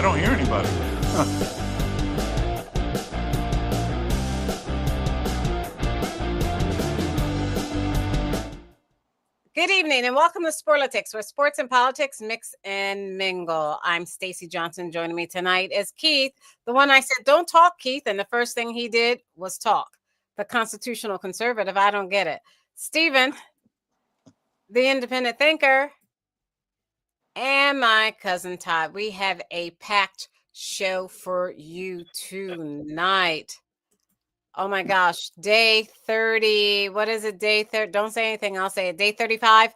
I don't hear anybody. Good evening and welcome to Sporlitiks, where sports and politics mix and mingle. I'm Stacey Johnson. Joining me tonight is Keith, the one I said, don't talk, Keith. And the first thing he did was talk. The constitutional conservative. I don't get it. Stephen, the independent thinker, and my cousin Todd. We have a packed show for you tonight. Oh my gosh, day 30. What is it? Day 30. Don't say anything. I'll say it. Day 35.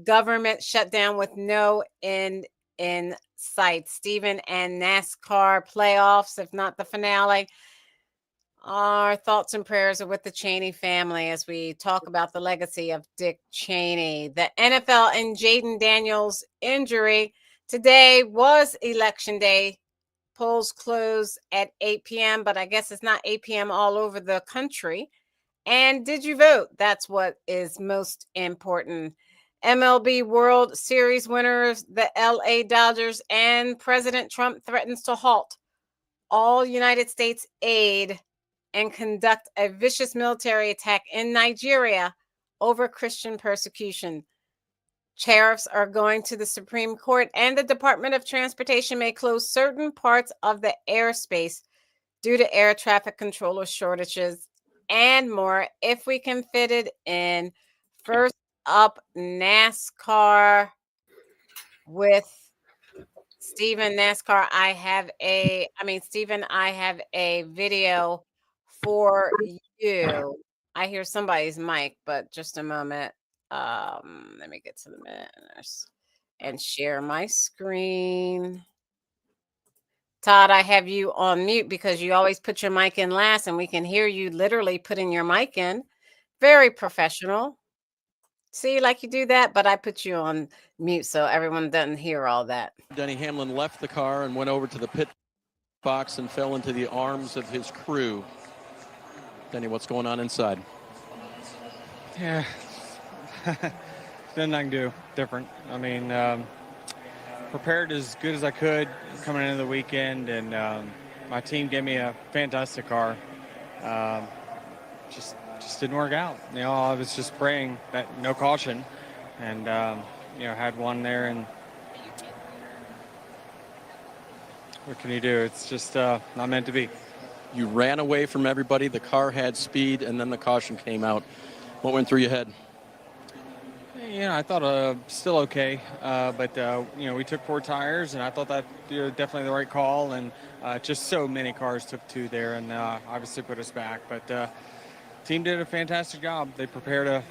Government shutdown with no end in sight. Stephen, and NASCAR playoffs, if not the finale. Our thoughts and prayers are with the Cheney family as we talk about the legacy of Dick Cheney. The NFL and Jaden Daniels injury. Today was election day. Polls close at 8 p.m., but I guess it's not 8 p.m. all over the country. And did you vote? That's what is most important. MLB World Series winners, the LA Dodgers, and President Trump threatens to halt all United States aid and conduct a vicious military attack in Nigeria over Christian persecution. Tariffs are going to the Supreme Court, and the Department of Transportation may close certain parts of the airspace due to air traffic controller shortages and more, if we can fit it in. First up, NASCAR with Stephen. NASCAR, Stephen, I have a video for you. I hear somebody's mic, but just a moment. Let me get to the minutes and share my screen. Todd, I have you on mute because you always put your mic in last, and we can hear you literally putting your mic in. Very professional. See, like you do that, but I put you on mute so everyone doesn't hear all that. Denny Hamlin left the car and went over to the pit box and fell into the arms of his crew. Denny, what's going on inside? Yeah, nothing I can do different. I mean, prepared as good as I could coming into the weekend, and my team gave me a fantastic car. Just didn't work out. You know, I was just praying that no caution, and had one there, and what can you do? It's just not meant to be. You ran away from everybody. The car had speed, and then the caution came out. What went through your head? I thought still okay, but we took 4 tires, and I thought that definitely the right call, and just so many cars took 2 there, and obviously put us back. But team did a fantastic job. They prepared a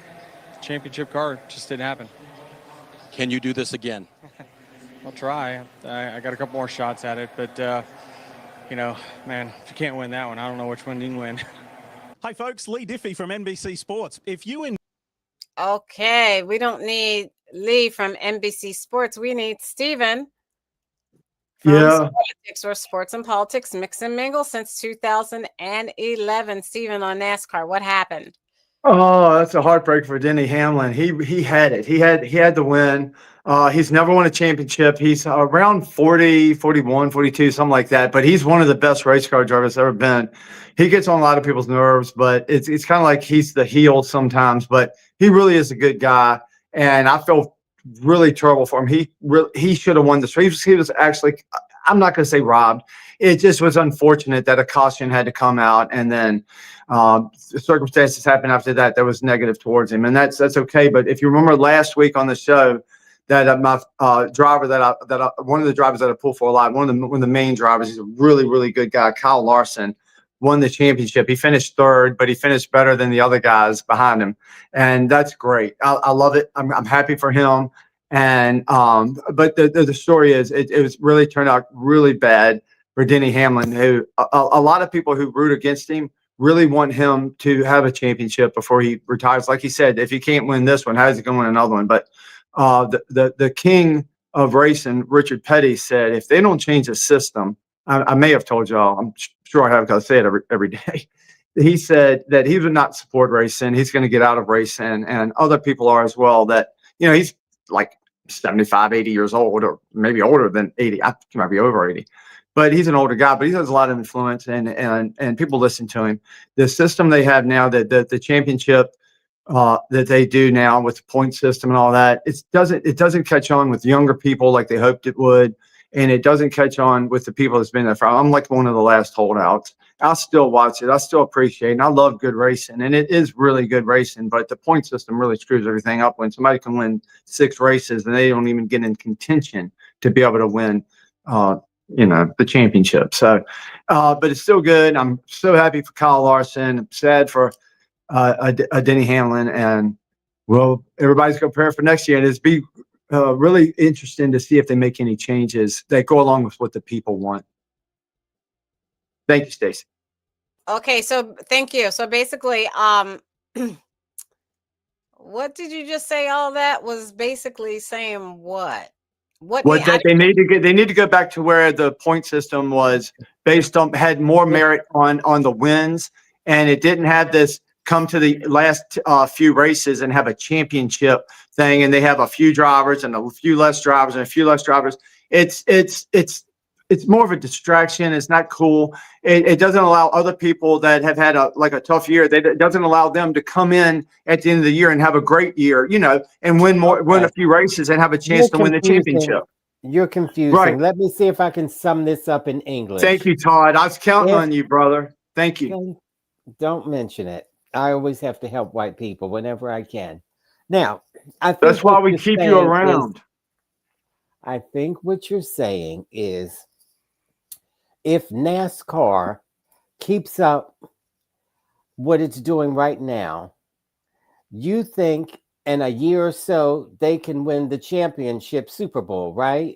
championship car. It just didn't happen. Can you do this again? I'll try. I got a couple more shots at it, but man, if you can't win that one, I don't know which one you can win. Hi folks, Lee Diffie from NBC Sports. Okay, we don't need Lee from NBC Sports. We need Stephen from Sporlitiks, or Sports and Politics Mix and Mingle since 2011. Stephen, on NASCAR, what happened? Oh, that's a heartbreak for Denny Hamlin. He had it. He had the win. He's never won a championship. He's around 40, 41, 42, something like that. But he's one of the best race car drivers ever been. He gets on a lot of people's nerves, but it's kind of like he's the heel sometimes. But he really is a good guy, and I feel really terrible for him. He should have won this race. He was actually, I'm not going to say robbed. It just was unfortunate that a caution had to come out, and then circumstances happened after that was negative towards him, and that's okay. But if you remember last week on the show, that my driver one of the drivers that I pulled for a lot, one of the main drivers, he's a really, really good guy, Kyle Larson, won the championship. He finished 3rd, but he finished better than the other guys behind him, and that's great. I love it. I'm happy for him. And but the story is it was really turned out really bad for Denny Hamlin, who a lot of people who root against him really want him to have a championship before he retires. Like he said, if he can't win this one, how is he going to win another one? But the king of racing, Richard Petty, said if they don't change the system, I may have told y'all, I'm sure I have, because I say it every day. He said that he would not support racing. He's going to get out of racing, and other people are as well. That he's like 75, 80 years old, or maybe older than 80. I think he might be over 80. But he's an older guy, but he has a lot of influence, and people listen to him. The system they have now, that the championship that they do now with the point system and all that, it doesn't catch on with younger people like they hoped it would, and it doesn't catch on with the people that's been there for. I'm like one of the last holdouts. I'll still watch it. I still appreciate it. And I love good racing, and it is really good racing. But the point system really screws everything up when somebody can win 6 races and they don't even get in contention to be able to win. The championship. So, but it's still good. I'm so happy for Kyle Larson. I'm sad for Denny Hamlin, and well, everybody's going to prepare for next year. And it's be really interesting to see if they make any changes that go along with what the people want. Thank you, Stacey. Okay, so thank you. So basically, what did you just say? All that was basically saying what? They need to go back to where the point system was based on, had more merit on the wins, and it didn't have this come to the last few races and have a championship thing, and they have a few drivers and a few less drivers and a few less drivers. It's more of a distraction. It's not cool. It doesn't allow other people that have had a tough year. It doesn't allow them to come in at the end of the year and have a great year, and win a few races and have a chance to win the championship. You're confusing. Right. Let me see if I can sum this up in English. Thank you, Todd. I was counting on you, brother. Thank you. Don't mention it. I always have to help white people whenever I can. Now, I think that's why we keep you around. I think what you're saying is, if NASCAR keeps up what it's doing right now, you think in a year or so they can win the championship Super Bowl, right?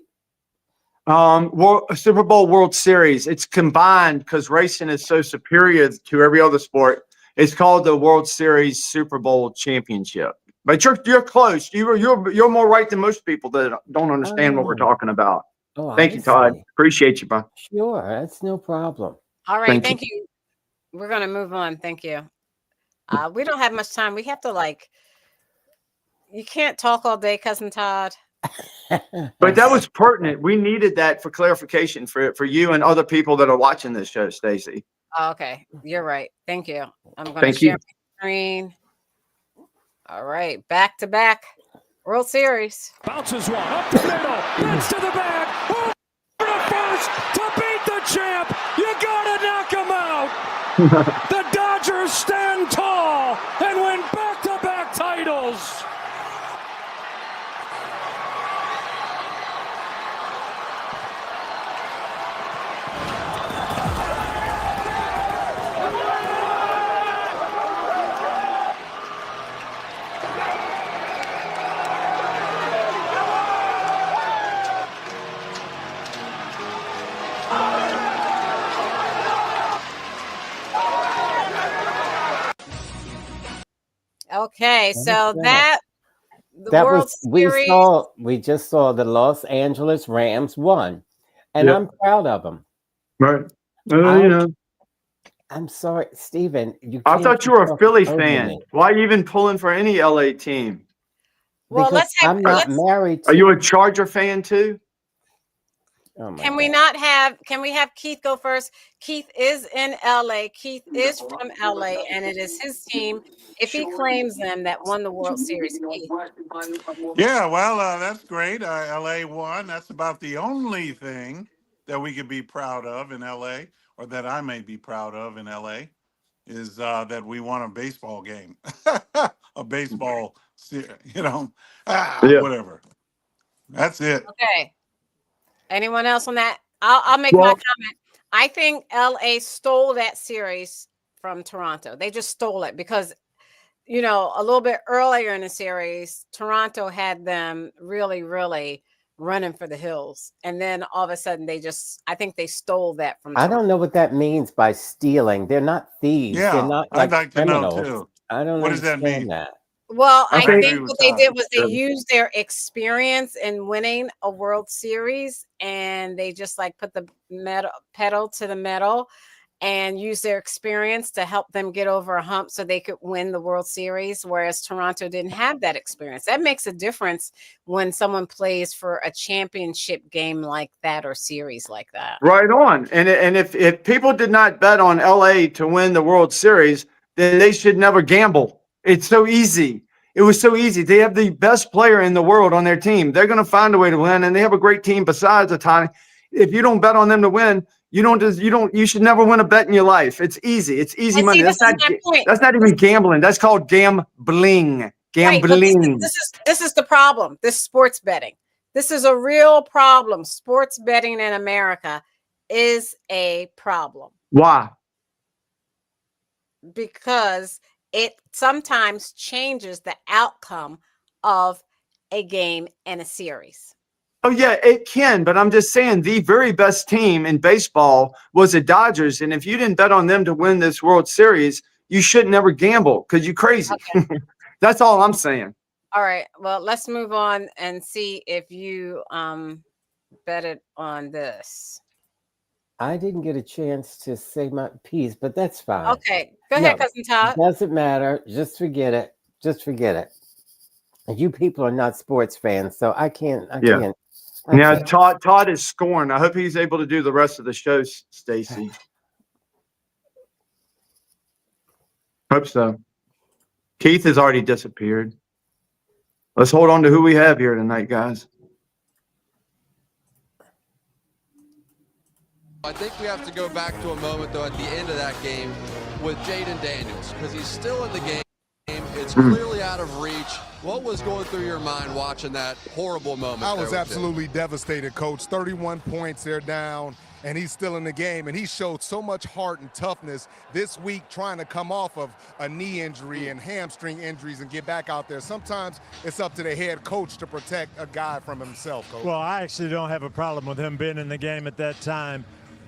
Super Bowl, World Series. It's combined because racing is so superior to every other sport. It's called the World Series Super Bowl Championship. But you're close. You're more right than most people that don't understand what we're talking about. Oh, thank you, Todd. Appreciate you, bro. Sure, that's no problem. All right, thank you. We're gonna move on. Thank you. We don't have much time. We have to you can't talk all day, Cousin Todd. But that was pertinent. We needed that for clarification for you and other people that are watching this show, Stacey. Oh, okay, you're right. Thank you. I'm gonna share my screen. All right, back to back World Series. Bounces one up the middle, hits to the back, over to first to beat the champ. You gotta knock him out. The Dodgers stand tall and win back-to-back titles. Okay, so that World Series, we just saw the Los Angeles Rams won, and I'm proud of them. Right. I'm sorry, Stephen. I thought you were a Philly fan. Why are you even pulling for any LA team? Well, because I'm not married. Are you a Charger fan too? Oh can we have Keith go first? Keith is in LA. Keith is from LA, and it is his team, if he claims them, that won the World Series. Keith. Yeah, well, that's great. LA won. That's about the only thing that we could be proud of in LA, or that I may be proud of in LA, is that we won a baseball game, a baseball, whatever. That's it. Okay. Anyone else on that? I'll make my comment. I think LA stole that series from Toronto. They just stole it because, a little bit earlier in the series, Toronto had them really, really running for the hills. And then all of a sudden I think they stole that from Toronto. I don't know what that means by stealing. They're not thieves. Yeah, they're not I'd like criminals. to know too. I don't what does that mean? That. Well, I think what they did was they used their experience in winning a World Series, and they just put the pedal to the metal, and use their experience to help them get over a hump so they could win the World Series, whereas Toronto didn't have that experience. That makes a difference when someone plays for a championship game like that or series like that. Right on. And if people did not bet on LA to win the World Series, then they should never gamble. It's so easy. It was so easy. They have the best player in the world on their team. They're going to find a way to win, and they have a great team besides Ohtani. If you don't bet on them to win, you should never win a bet in your life. It's easy. It's easy money. That's not even gambling. That's called gambling. Gambling. Right, this is the problem. This sports betting. This is a real problem. Sports betting in America is a problem. Why? Because it sometimes changes the outcome of a game and a series. Oh, yeah, it can. But I'm just saying the very best team in baseball was the Dodgers. And if you didn't bet on them to win this World Series, you should never gamble because you're crazy. Okay. That's all I'm saying. All right. Well, let's move on and see if you betted on this. I didn't get a chance to say my piece, but that's fine. Okay. Go ahead, Cousin Todd. Doesn't matter. Just forget it. Just forget it. You people are not sports fans, so I can't. Yeah, Todd is scorned. I hope he's able to do the rest of the show, Stacy. Hope so. Keith has already disappeared. Let's hold on to who we have here tonight, guys. I think we have to go back to a moment, though, at the end of that game with Jaden Daniels, because he's still in the game. It's clearly out of reach. What was going through your mind watching that horrible moment? I was absolutely devastated, Coach. 31 points, they're down, and he's still in the game. And he showed so much heart and toughness this week trying to come off of a knee injury and hamstring injuries and get back out there. Sometimes it's up to the head coach to protect a guy from himself, Coach. Well, I actually don't have a problem with him being in the game at that time.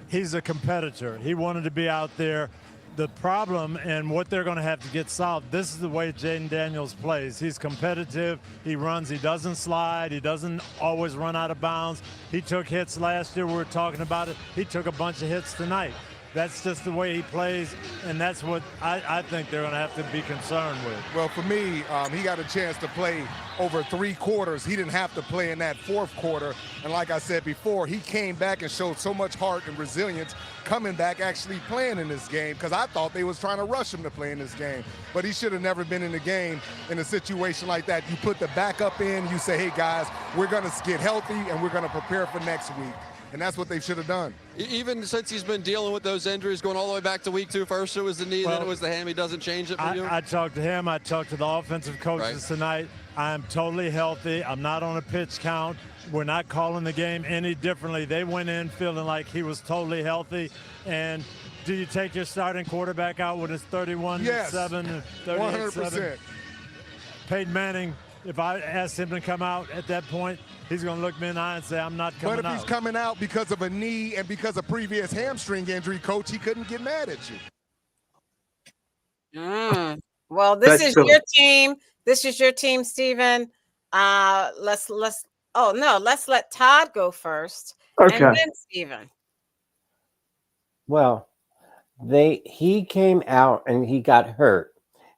He's a competitor. He wanted to be out there. The problem and what they're going to have to get solved, this is the way Jaden Daniels plays. He's competitive. He runs. He doesn't slide. He doesn't always run out of bounds. He took hits last year. We were talking about it. He took a bunch of hits tonight. That's just the way he plays, and that's what I think they're going to have to be concerned with. Well, for me, he got a chance to play over 3 quarters. He didn't have to play in that 4th quarter. And like I said before, he came back and showed so much heart and resilience coming back actually playing in this game, because I thought they was trying to rush him to play in this game. But he should have never been in the game in a situation like that. You put the backup in, you say, hey, guys, we're going to get healthy and we're going to prepare for next week. And that's what they should have done. Even since he's been dealing with those injuries going all the way back to week 2, first it was the knee, then it was the ham. He doesn't change it for you? I talked to him. I talked to the offensive coaches tonight. I'm totally healthy. I'm not on a pitch count. We're not calling the game any differently. They went in feeling like he was totally healthy. And do you take your starting quarterback out when it's 31-7 and 38-7? 100%. Peyton Manning, if I asked him to come out at that point, he's going to look me in the eye and say, I'm not coming out. But if he's coming out because of a knee and because of previous hamstring injury, Coach, he couldn't get mad at you. Well, this is your team. This is your team, Stephen. Let's let Todd go first. Okay. And then Stephen. Well, he came out and he got hurt.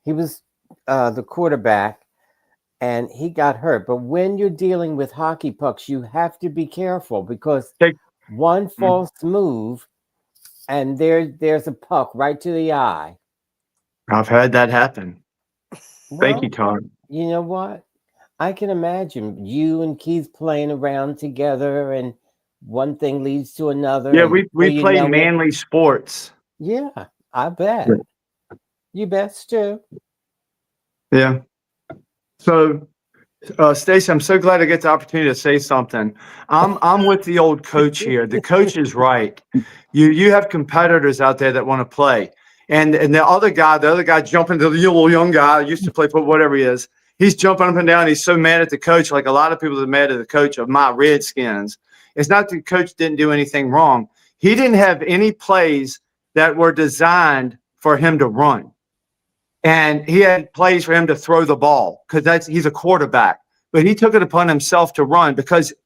He was the quarterback. And he got hurt. But when you're dealing with hockey pucks, you have to be careful, because one false move and there's a puck right to the eye. I've had that happen. Thank you, Todd. You know what? I can imagine you and Keith playing around together, and one thing leads to another. Yeah, we play manly sports. Yeah, I bet. You best too. Yeah. So, Stacey, I'm so glad I get the opportunity to say something. I'm with the old coach here. The coach is right. You have competitors out there that want to play, and the other guy jumping to the little young guy used to play football, whatever he is. He's jumping up and down. He's so mad at the coach, like a lot of people are mad at the coach of my Redskins. It's not that the coach didn't do anything wrong. He didn't have any plays that were designed for him to run. And he had plays for him to throw the ball, because he's a quarterback. But he took it upon himself to run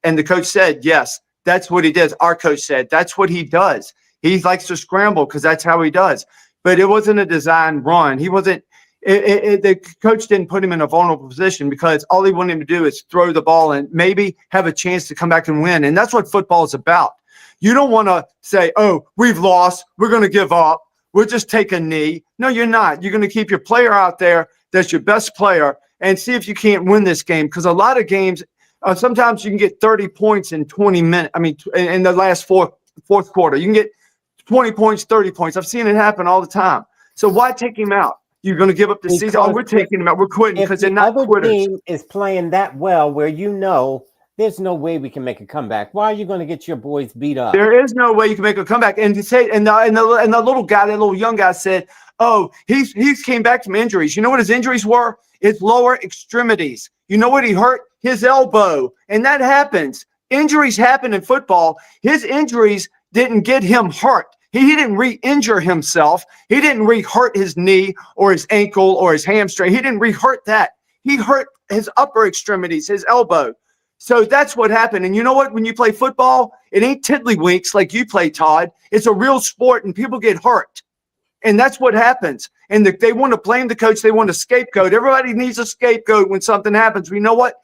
and the coach said, yes, that's what he does. Our coach said, that's what he does. He likes to scramble because that's how he does. But it wasn't a designed run. He wasn't. The coach didn't put him in a vulnerable position because all he wanted him to do is throw the ball and maybe have a chance to come back and win. And that's what football is about. You don't want to say, oh, we've lost. We're going to give up. We'll just take a knee. No, you're not. You're going to keep your player out there that's your best player and see if you can't win this game. Because a lot of games, sometimes you can get 30 points in 20 minutes. I mean, in the last fourth quarter, you can get 20 points, 30 points. I've seen it happen all the time. So why take him out? You're going to give up the season? Oh, we're taking him out. We're quitting because they're not quitters. If the other team is playing that well where there's no way we can make a comeback, why are you going to get your boys beat up? There is no way you can make a comeback. And to say, and the little guy, that little young guy said, oh, he's came back from injuries. You know what his injuries were? His lower extremities. You know what he hurt? His elbow. And that happens. Injuries happen in football. His injuries didn't get him hurt. He didn't re-injure himself. He didn't re-hurt his knee or his ankle or his hamstring. He didn't re-hurt that. He hurt his upper extremities, his elbow. So that's what happened. And you know what? When you play football, it ain't tiddlywinks like you play, Todd. It's a real sport, and people get hurt. And that's what happens. And they want to blame the coach. They want a scapegoat. Everybody needs a scapegoat when something happens. We know what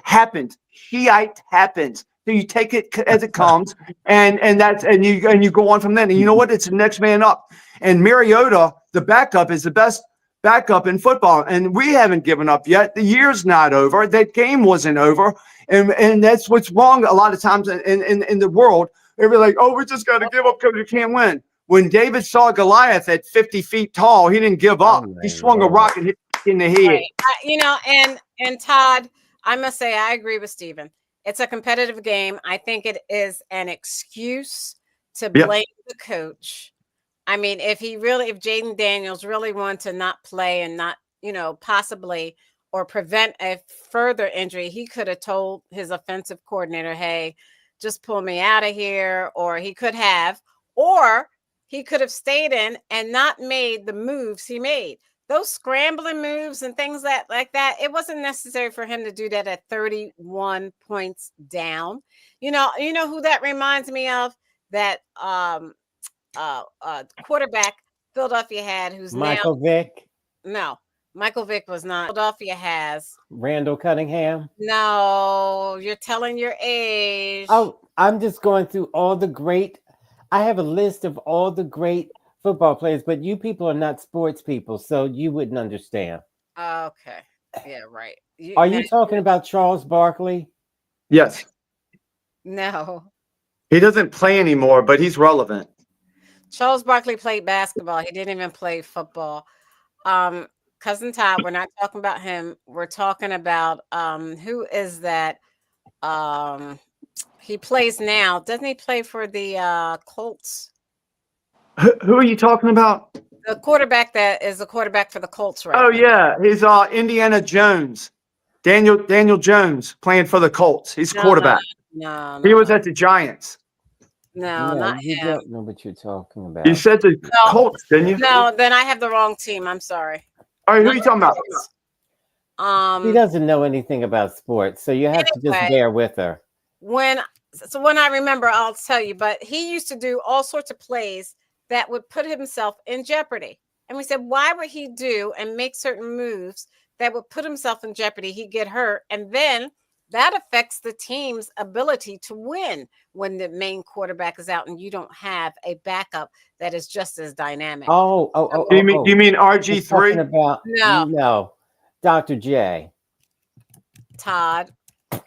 happened. Shiite happens. So you take it as it comes, and you go on from then. And you know what? It's the next man up. And Mariota, the backup, is the best backup in football. And we haven't given up yet. The year's not over. That game wasn't over. And that's what's wrong a lot of times in the world. They're like, oh, we just got to give up because we can't win. When David saw Goliath at 50 feet tall, he didn't give up. He swung a rock and hit in the head. Right. And Todd, I must say, I agree with Stephen. It's a competitive game. I think it is an excuse to blame the coach. I mean, if Jaden Daniels really wanted to not play and not, possibly or prevent a further injury, he could have told his offensive coordinator, hey, just pull me out of here. Or he could have stayed in and not made the moves he made. Those scrambling moves and things like that, it wasn't necessary for him to do that at 31 points down. You know who that reminds me of? That quarterback Philadelphia had, who's Michael Vick. No, Michael Vick was not. Philadelphia has Randall Cunningham. No, you're telling your age. Oh, I'm just going through all the great. I have a list of all the great football players, but you people are not sports people, so you wouldn't understand. Okay. Yeah, right. Are you talking about Charles Barkley? Yes. No. He doesn't play anymore, but he's relevant. Charles Barkley played basketball. He didn't even play football. Cousin Todd, we're not talking about him. We're talking about who is that? He plays now. Doesn't he play for the Colts? Who are you talking about? The quarterback that is the quarterback for the Colts right now. Oh, yeah. He's Indiana Jones. Daniel Jones playing for the Colts. He's quarterback. No. He was at the Giants. No, not you him. don't know what you're talking about. You said the Colts, didn't you? No, then I have the wrong team. I'm sorry. All right, who are you talking about? He doesn't know anything about sports, so you have to just bear with her. When I remember, I'll tell you, but he used to do all sorts of plays that would put himself in jeopardy. And we said, why would he do and make certain moves that would put himself in jeopardy? He'd get hurt. And then that affects the team's ability to win when the main quarterback is out and you don't have a backup that is just as dynamic. Do you mean RG3? No. Dr. J. Todd.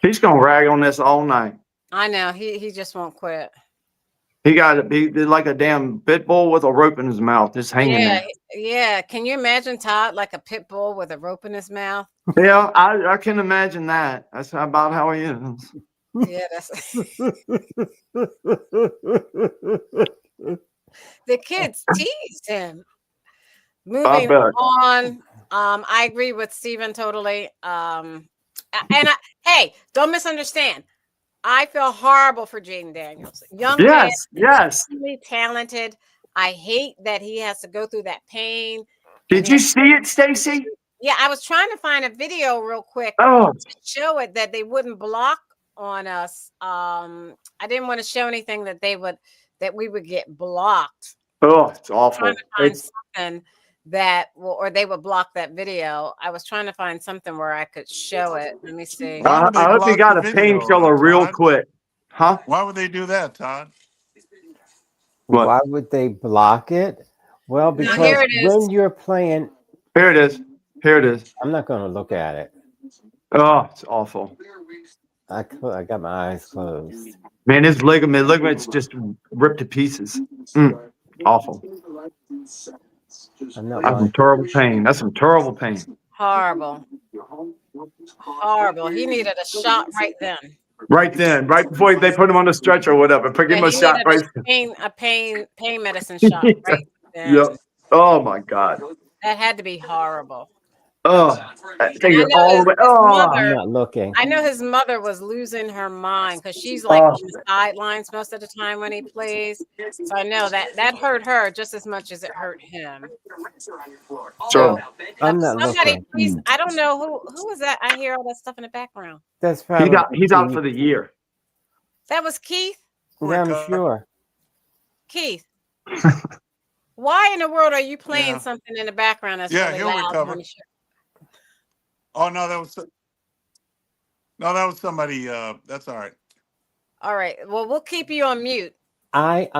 He's going to rag on this all night. I know. He just won't quit. He got to be like a damn pit bull with a rope in his mouth, just hanging there. Yeah. Can you imagine Todd like a pit bull with a rope in his mouth? Yeah, I can imagine that. That's about how he is. Yeah, that's the kids tease him. Moving on. I agree with Stephen totally. Hey, don't misunderstand. I feel horrible for Jaden Daniels. Young man, extremely talented. I hate that he has to go through that pain. Did you see it, Stacy? Yeah, I was trying to find a video real quick to show it that they wouldn't block on us. I didn't want to show anything that they would that we would get blocked. Oh, it's awful. Trying to find something that or they would block that video. I was trying to find something where I could show it. Let me see. Why would they I hope you block got the a video, painkiller real Todd? quick. Huh? Why would they do that, Todd? What? Why would they block it? Well, Now, because here it is. when you're playing, Here it is. Here it is. I'm not going to look at it. Oh, it's awful. I got my eyes closed. Man, his ligaments just ripped to pieces. Awful. I'm not That's some watching. terrible pain. That's some terrible pain. Horrible. Horrible. He needed a shot right then. Right then, right before they put him on the stretcher or whatever, give him a he shot. needed Right. a pain medicine shot right then. Yep. Oh my God. That had to be horrible. Oh, take I it know all the his way. Oh, mother- I'm not looking. I know his mother was losing her mind because she's like Oh. on the sidelines most of the time when he plays. So I know that hurt her just as much as it hurt him. Sure. I'm not somebody, looking. please, I don't know who was that. I hear all that stuff in the background. That's probably He's out for the year. That was Keith. Yeah, I'm sure. Keith, why in the world are you playing Yeah. something in the background that's Yeah, really he'll loud? recover. Oh no, that was somebody. That's all right. All right. Well, we'll keep you on mute. I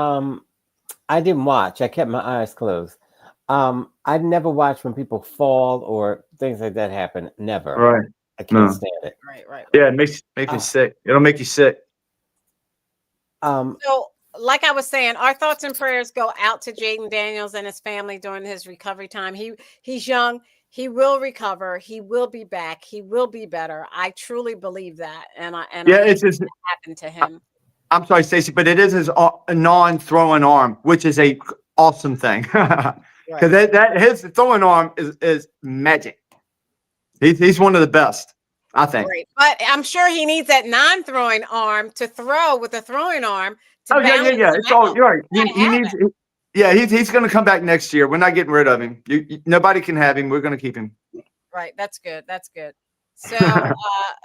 didn't watch. I kept my eyes closed. I never watch when people fall or things like that happen. Never. Right. I can't No. stand it. Right. Yeah, it makes me sick. It'll make you sick. So, like I was saying, our thoughts and prayers go out to Jaden Daniels and his family during his recovery time. He's young. He will recover. He will be back. He will be better. I truly believe that. And I It's hate just. that happened to him. I'm sorry, Stacey, but it is his non-throwing arm, which is a awesome thing. Because that his throwing arm is magic. He's one of the best, I think. Right. But I'm sure he needs that non-throwing arm to throw with the throwing arm. To Yeah. balance him It's all out. you're right. Gotta He have needs. it. Yeah, he's going to come back next year. We're not getting rid of him. Nobody can have him. We're going to keep him. Right. That's good. That's good. So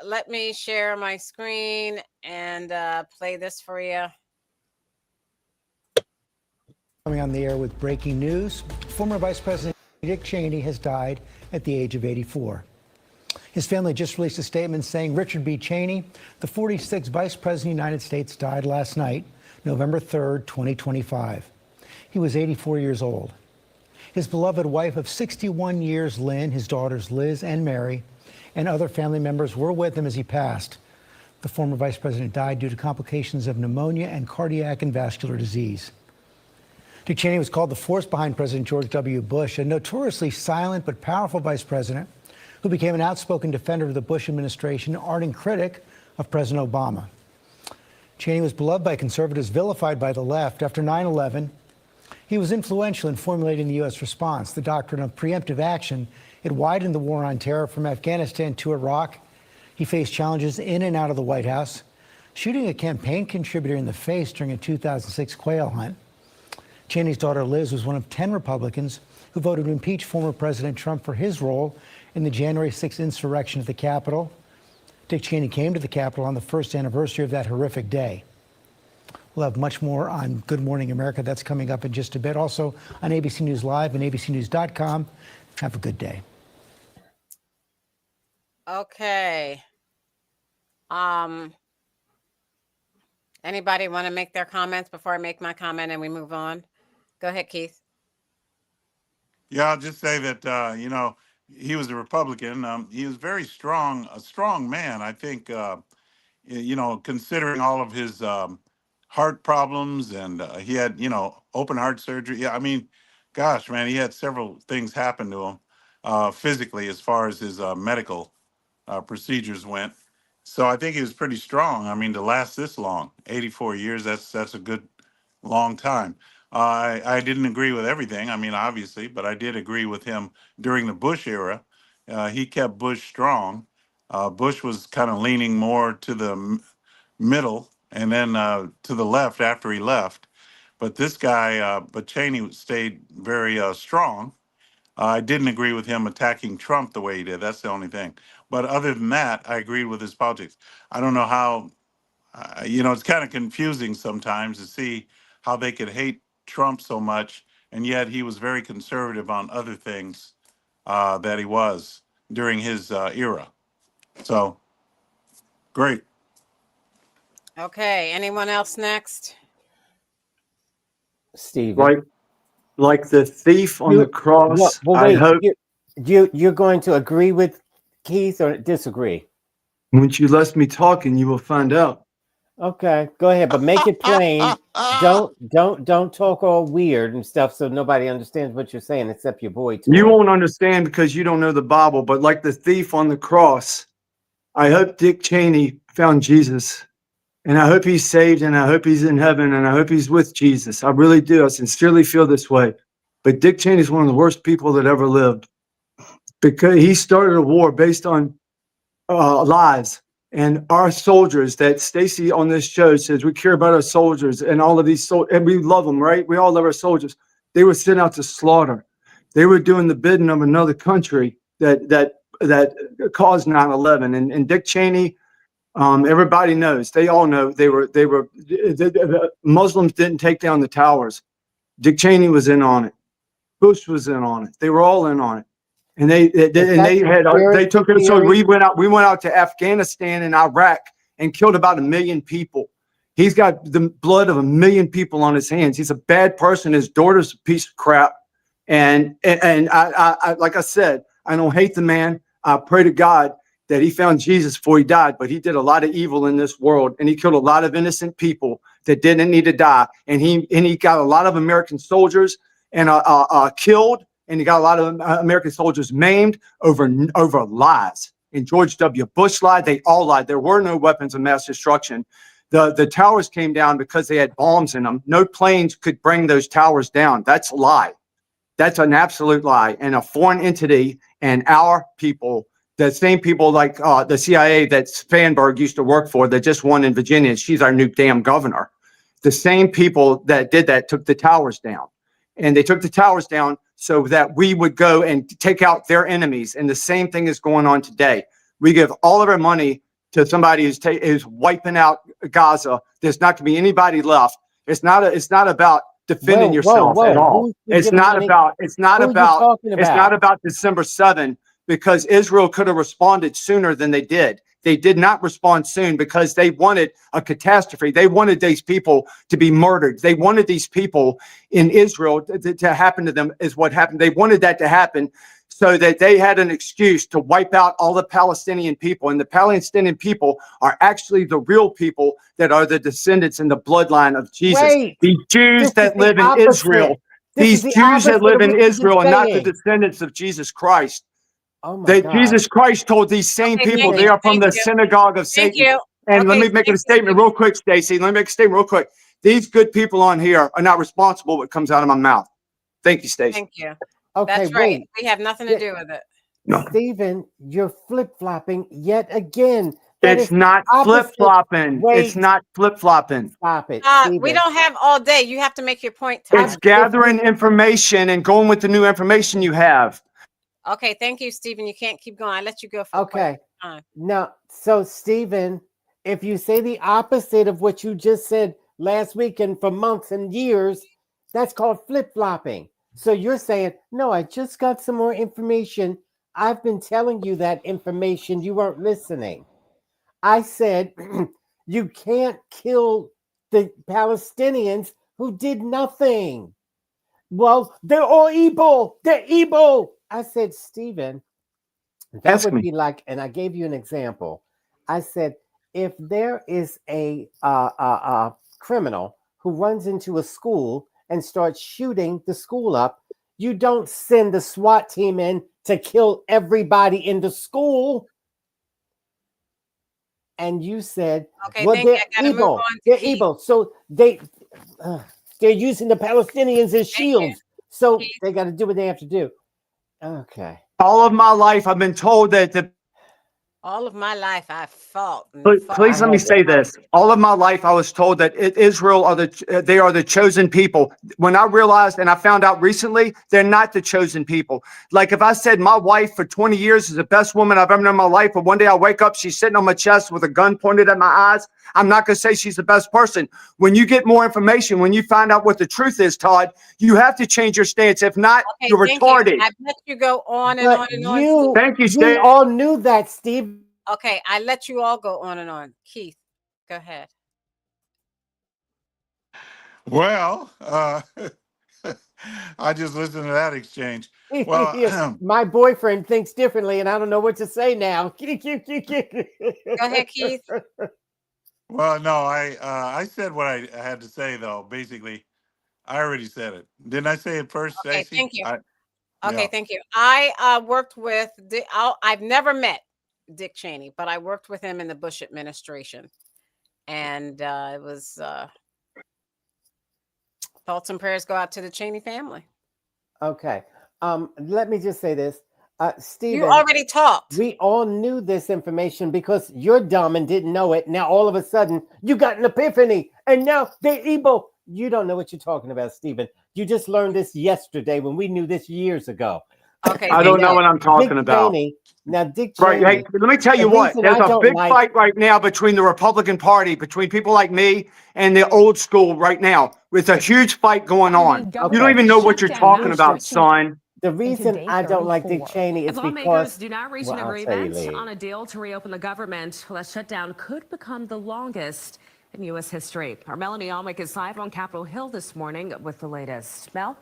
let me share my screen and play this for you. Coming on the air with breaking news. Former Vice President Dick Cheney has died at the age of 84. His family just released a statement saying Richard B. Cheney, the 46th Vice President of the United States, died last night, November 3rd, 2025. He was 84 years old. His beloved wife of 61 years, Lynn, his daughters Liz and Mary, and other family members were with him as he passed. The former vice president died due to complications of pneumonia and cardiac and vascular disease. Dick Cheney was called the force behind President George W. Bush, a notoriously silent but powerful vice president who became an outspoken defender of the Bush administration, ardent critic of President Obama. Cheney was beloved by conservatives, vilified by the left. After 9/11, he was influential in formulating the U.S. response, the doctrine of preemptive action. It widened the war on terror from Afghanistan to Iraq. He faced challenges in and out of the White House, shooting a campaign contributor in the face during a 2006 quail hunt. Cheney's daughter Liz was one of 10 Republicans who voted to impeach former President Trump for his role in the January 6th insurrection at the Capitol. Dick Cheney came to the Capitol on the first anniversary of that horrific day. We'll have much more on Good Morning America. That's coming up in just a bit. Also on ABC News Live and abcnews.com. Have a good day. Okay. Anybody want to make their comments before I make my comment and we move on? Go ahead, Keith. Yeah, I'll just say that he was a Republican. He was very strong, a strong man. I think considering all of his heart problems and he had open heart surgery. Yeah, I mean, gosh, man, he had several things happen to him physically as far as his medical procedures went. So I think he was pretty strong. I mean, to last this long, 84 years, that's a good long time. I didn't agree with everything. I mean, obviously, but I did agree with him during the Bush era. He kept Bush strong. Bush was kind of leaning more to the middle and then to the left after he left. But this guy, but Cheney stayed very strong. I didn't agree with him attacking Trump the way he did. That's the only thing. But other than that, I agreed with his politics. I don't know how, it's kind of confusing sometimes to see how they could hate Trump so much, and yet he was very conservative on other things that he was during his era. So great. Okay. Anyone else next? Stephen. Like the thief on the cross. Well, I wait. hope You're going to agree with Keith or disagree? once you let me talk, and you will find out. Okay, go ahead, but make it plain. Don't talk all weird and stuff so nobody understands what you're saying except your boy Toy. You won't understand because you don't know the Bible, but like the thief on the cross, I hope Dick Cheney found Jesus, and I hope he's saved, and I hope he's in heaven, and I hope he's with Jesus. I really do. I sincerely feel this way. But Dick Cheney is one of the worst people that ever lived, because he started a war based on lies. And our soldiers that Stacy on this show says we care about our soldiers and all of these soldiers, and we love them, right? We all love our soldiers. They were sent out to slaughter. They were doing the bidding of another country that caused 9/11. And Dick Cheney, everybody knows. They all know the Muslims didn't take down the towers. Dick Cheney was in on it. Bush was in on it. They were all in on it. And they took it. So we went out to Afghanistan and Iraq and killed about 1 million people. He's got the blood of 1 million people on his hands. He's a bad person. His daughter's a piece of crap. And I like I said, I don't hate the man. I pray to God that he found Jesus before he died, but he did a lot of evil in this world, and he killed a lot of innocent people that didn't need to die. And he got a lot of American soldiers and killed. And you got a lot of American soldiers maimed over lies. And George W. Bush lied. They all lied. There were no weapons of mass destruction. The towers came down because they had bombs in them. No planes could bring those towers down. That's a lie. That's an absolute lie. And a foreign entity and our people, the same people like the CIA that Spanberg used to work for that just won in Virginia, she's our new damn governor. The same people that did that took the towers down. And they took the towers down so that we would go and take out their enemies. And the same thing is going on today. We give all of our money to somebody who's wiping out Gaza. There's not going to be anybody left. It's not about defending yourself at all. It's not about December 7, because Israel could have responded sooner than they did. They did not respond soon because they wanted a catastrophe. They wanted these people to be murdered. They wanted these people in Israel to happen to them is what happened. They wanted that to happen so that they had an excuse to wipe out all the Palestinian people. And the Palestinian people are actually the real people that are the descendants and the bloodline of Jesus. Wait, these Jews that live in Israel, these Jews that live in Israel are not the descendants of Jesus Christ. Oh my God. Jesus Christ told these same people they are from the synagogue of Satan. And let me make a statement real quick, Stacy. Let me make a statement real quick. These good people on here are not responsible for what comes out of my mouth. Thank you, Stacy. Thank you. Okay, that's right. We have nothing to do with it. No. Stephen, you're flip-flopping yet again. It's not flip-flopping. It's not flip-flopping. Stop it. We don't have all day. You have to make your point. It's gathering information and going with the new information you have. Okay, thank you, Stephen. You can't keep going. I let you go for okay. Now, so Stephen, if you say the opposite of what you just said last week and for months and years, that's called flip-flopping. So you're saying, no, I just got some more information. I've been telling you that information. You weren't listening. I said, you can't kill the Palestinians who did nothing. Well, they're all evil. They're evil. I said, Stephen, that would be like, and I gave you an example. I said, if there is a criminal who runs into a school and starts shooting the school up, you don't send the SWAT team in to kill everybody in the school. And you said, okay, well, they're evil. They're evil. So they're using the Palestinians as shields. So they got to do what they have to do. Okay. All of my life, I've been told that the All of my life, I fought and Please, fought. please let me say this. All of my life, I was told that Israel they are the chosen people. When I realized and I found out recently, they're not the chosen people. Like if I said my wife for 20 years is the best woman I've ever known in my life, but one day I wake up, she's sitting on my chest with a gun pointed at my eyes, I'm not going to say she's the best person. When you get more information, when you find out what the truth is, Todd, you have to change your stance. If not, Okay, you're thank you. retarded. I let you go on and on But and on, Steve. Thank you, we Steve. all knew that, Steve. Okay, I let you all go on and on. Keith, go ahead. Well, I just listened to that exchange. Well, My boyfriend thinks differently, and I don't know what to say now. Go ahead, Keith. well, no, I said what I had to say though. Basically, I already said it. Didn't I say it first, Okay, Stacey? thank you. Okay, Yeah. thank you. I worked with I've never met Dick Cheney, but I worked with him in the Bush administration, and it was thoughts and prayers go out to the Cheney family. Okay. Let me just say this. You Stephen, already talked. we all knew this information because you're dumb and didn't know it. Now all of a sudden you got an epiphany and now they're evil. You don't know what you're talking about, Stephen. You just learned this yesterday when we knew this years ago. Okay, I don't know thank what I'm talking Dick about. Cheney. Now, Dick Right. Cheney. Hey, let me tell the you what. reason There's I a don't big like- fight right now between the Republican Party, between people like me and the old school right now. It's a huge fight going on. You don't even know what you're talking about, son. The reason I don't like Dick Cheney is If lawmakers because do not reach an I'll tell you agreement later. on a deal to reopen the government, that shutdown could become the longest in U.S. history. Our Melanie Almec is live on Capitol Hill this morning with the latest. Mel?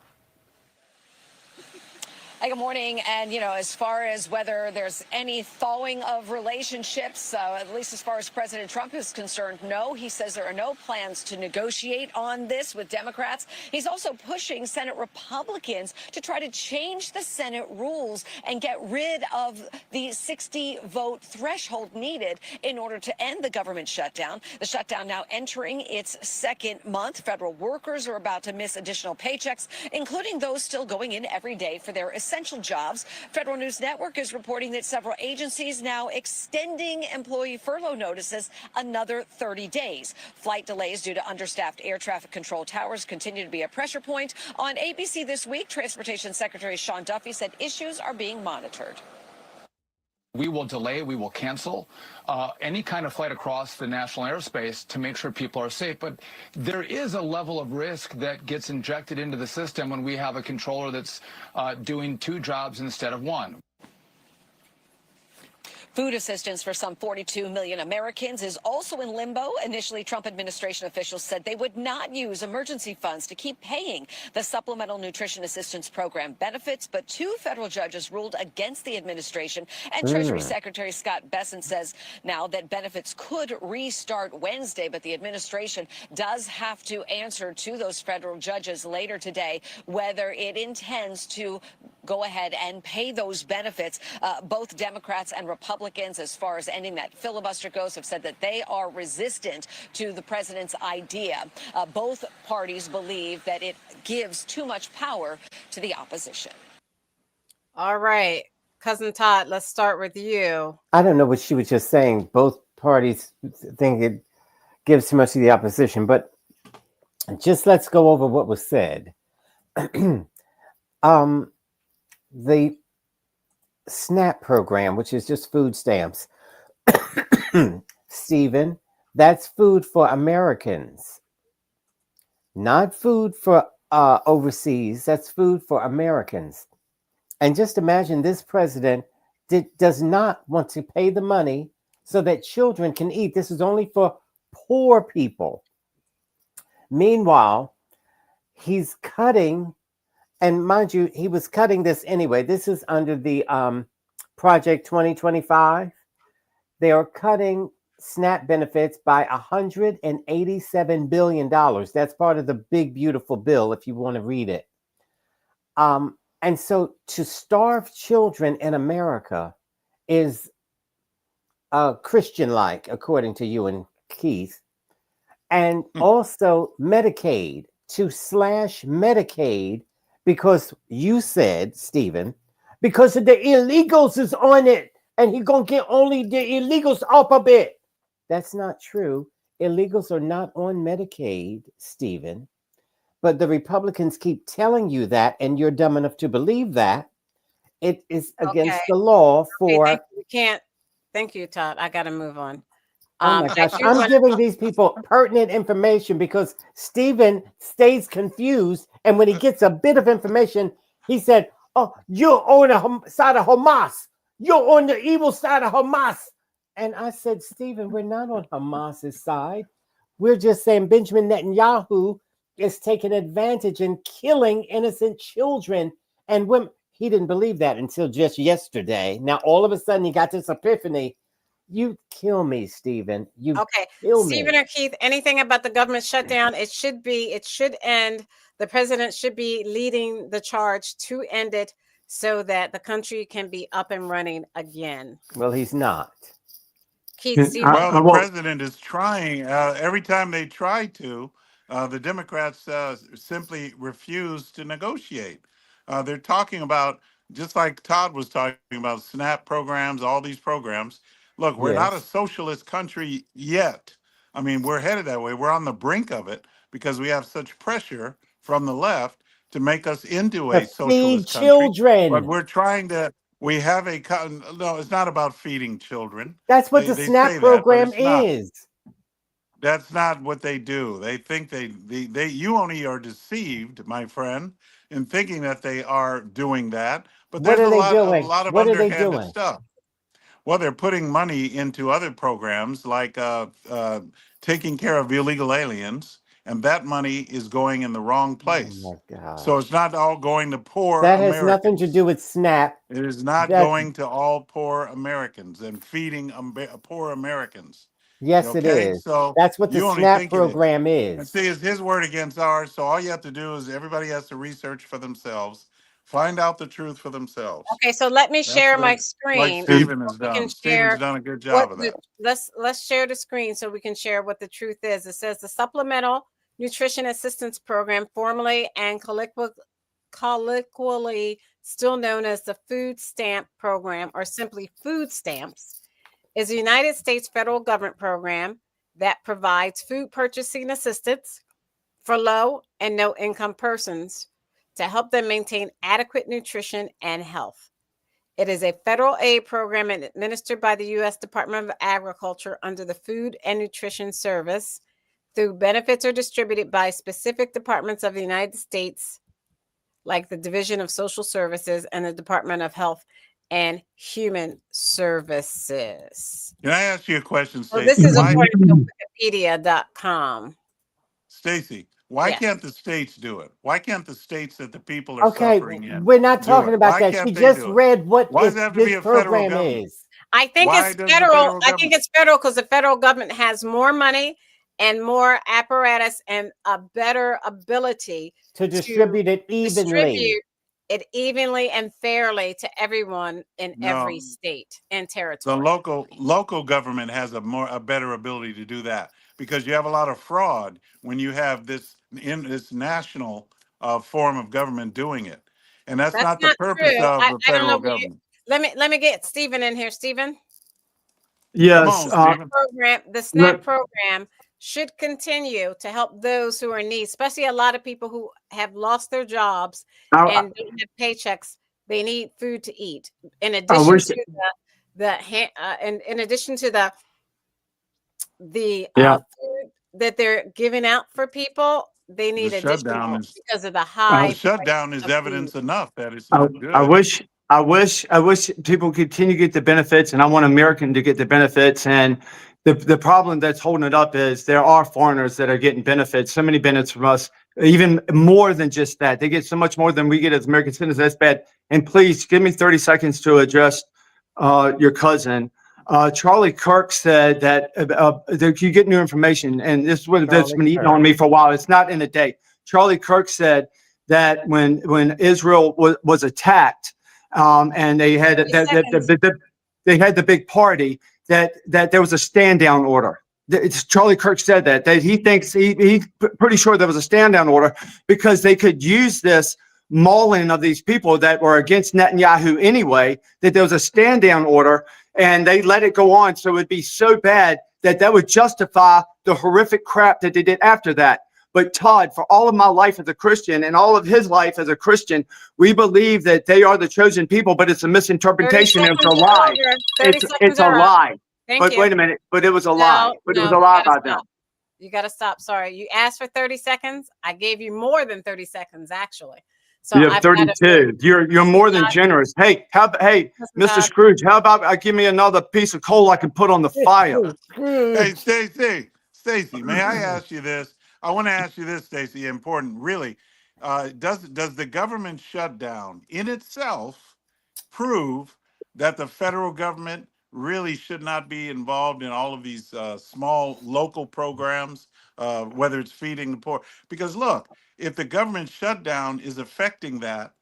Hey, good morning. And, you know, as far as whether there's any thawing of relationships, at least as far as President Trump is concerned, no. He says there are no plans to negotiate on this with Democrats. He's also pushing Senate Republicans to try to change the Senate rules and get rid of the 60-vote threshold needed in order to end the government shutdown. The shutdown now entering its second month. Federal workers are about to miss additional paychecks, including those still going in every day for their essential jobs. Federal News Network is reporting that several agencies now extending employee furlough notices another 30 days. Flight delays due to understaffed air traffic control towers continue to be a pressure point. On ABC This Week, Transportation Secretary Sean Duffy said issues are being monitored. We will delay, we will cancel any kind of flight across the national airspace to make sure people are safe. But there is a level of risk that gets injected into the system when we have a controller that's doing two jobs instead of one. Food assistance for some 42 million Americans is also in limbo. Initially, Trump administration officials said they would not use emergency funds to keep paying the Supplemental Nutrition Assistance Program benefits, but two federal judges ruled against the administration. And Treasury Secretary Scott Bessent says now that benefits could restart Wednesday, but the administration does have to answer to those federal judges later today whether it intends to go ahead and pay those benefits. Both Democrats and Republicans, as far as ending that filibuster goes, have said that they are resistant to the president's idea. Both parties believe that it gives too much power to the opposition. All right, Cousin Todd, let's start with you. I don't know what she was just saying. Both parties think it gives too much to the opposition, but just let's go over what was said. The SNAP program, which is just food stamps, Stephen, that's food for Americans, not food for overseas. That's food for Americans. And just imagine this president does not want to pay the money so that children can eat. This is only for poor people. Meanwhile, he's cutting, and mind you, he was cutting this anyway. This is under the Project 2025. They are cutting SNAP benefits by $187 billion. That's part of the big, beautiful bill, if you want to read it. And so to starve children in America is Christian-like, according to you and Keith. And also Medicaid, to slash Medicaid, because you said, Stephen, because of the illegals is on it. and he's going to get only the illegals off a bit. That's not true. Illegals are not on Medicaid, Stephen. But the Republicans keep telling you that, and you're dumb enough to believe that. It is against the law for. Thank you. We can't. Thank you, Todd. I got to move on. Oh my gosh, I'm giving these people pertinent information because Stephen stays confused. And when he gets a bit of information, he said, "Oh, you're on the side of Hamas. You're on the evil side of Hamas." And I said, "Stephen, we're not on Hamas's side. We're just saying Benjamin Netanyahu is taking advantage and killing innocent children and women." He didn't believe that until just yesterday. Now, all of a sudden, he got this epiphany. You kill me, Stephen. You kill me. Stephen or Keith, anything about the government shutdown? It should end. The president should be leading the charge to end it so that the country can be up and running again. Well, he's not. Keith, well, the president is trying. Every time they try to, the Democrats simply refuse to negotiate. They're talking about, just like Todd was talking about, SNAP programs, all these programs. Look, we're not a socialist country yet. I mean, we're headed that way. We're on the brink of it because we have such pressure from the left to make us into a socialist country. Children. But we're trying to. We have no. It's not about feeding children. That's what the SNAP program is. That's not what they do. They think you only are deceived, my friend, in thinking that they are doing that. But there's a lot of underhanded stuff. Well, they're putting money into other programs like taking care of illegal aliens, and that money is going in the wrong place. Oh my God. So it's not all going to poor That Americans. has nothing to do with SNAP. It is not going to all poor Americans and feeding poor Americans. Yes, it is. So that's what the SNAP program is. And see, it's his word against ours. So all you have to do is everybody has to research for themselves, find out the truth for themselves. Okay, so let me share my screen. Like Stephen has done. Stephen's done a good job of that. Let's share the screen so we can share what the truth is. It says the Supplemental Nutrition Assistance Program, formerly and colloquially still known as the Food Stamp Program, or simply food stamps, is a United States federal government program that provides food purchasing assistance for low and no income persons to help them maintain adequate nutrition and health. It is a federal aid program administered by the U.S. Department of Agriculture under the Food and Nutrition Service. Through benefits are distributed by specific departments of the United States, like the Division of Social Services and the Department of Health and Human Services. Can I ask you a question, Stacey? So this is according to Wikipedia.com. Stacey, why can't the states do it? Why can't the states that the people are suffering in? We're not talking about that. She just read what this program is. I think it's federal. I think it's federal because the federal government has more money and more apparatus and a better ability to distribute it evenly and fairly to everyone in every state and territory. The local government has a better ability to do that, because you have a lot of fraud when you have this national form of government doing it, and that's not the purpose of the federal government. Let me get Stephen in here. Stephen. Yes. The SNAP program should continue to help those who are in need, especially a lot of people who have lost their jobs and don't have paychecks. They need food to eat. In addition to the food that they're giving out for people, they need additional because of the high. The shutdown is evidence enough that it's not good. I wish people continue to get the benefits, and I want American to get the benefits. And the problem that's holding it up is there are foreigners that are getting benefits, so many benefits from us, even more than just that. They get so much more than we get as American citizens. That's bad. And please give me 30 seconds to address your cousin. Charlie Kirk said that you get new information, and this is what that's been eating on me for a while. It's not in a day. Charlie Kirk said that when Israel was attacked, and they had they had the big party, that there was a stand down order. Charlie Kirk said that he thinks he's pretty sure there was a stand down order because they could use this mauling of these people that were against Netanyahu anyway, that there was a stand down order and they let it go on. So it'd be so bad that that would justify the horrific crap that they did after that. But Todd, for all of my life as a Christian and all of his life as a Christian, we believe that they are the chosen people, but it's a misinterpretation. It's a lie. It's a lie. But wait a minute. But it was a lie. But it was a lie about them. You got to stop. Sorry. You asked for 30 seconds. I gave you more than 30 seconds, actually. So you have 32. You're more than generous. Hey, Mr. Scrooge, how about give me another piece of coal I can put on the fire? Hey, Stacy, may I ask you this? I want to ask you this, Stacy. Important, really. Does the government shutdown in itself prove that the federal government really should not be involved in all of these small local programs, whether it's feeding the poor? Because look, if the government shutdown is affecting that,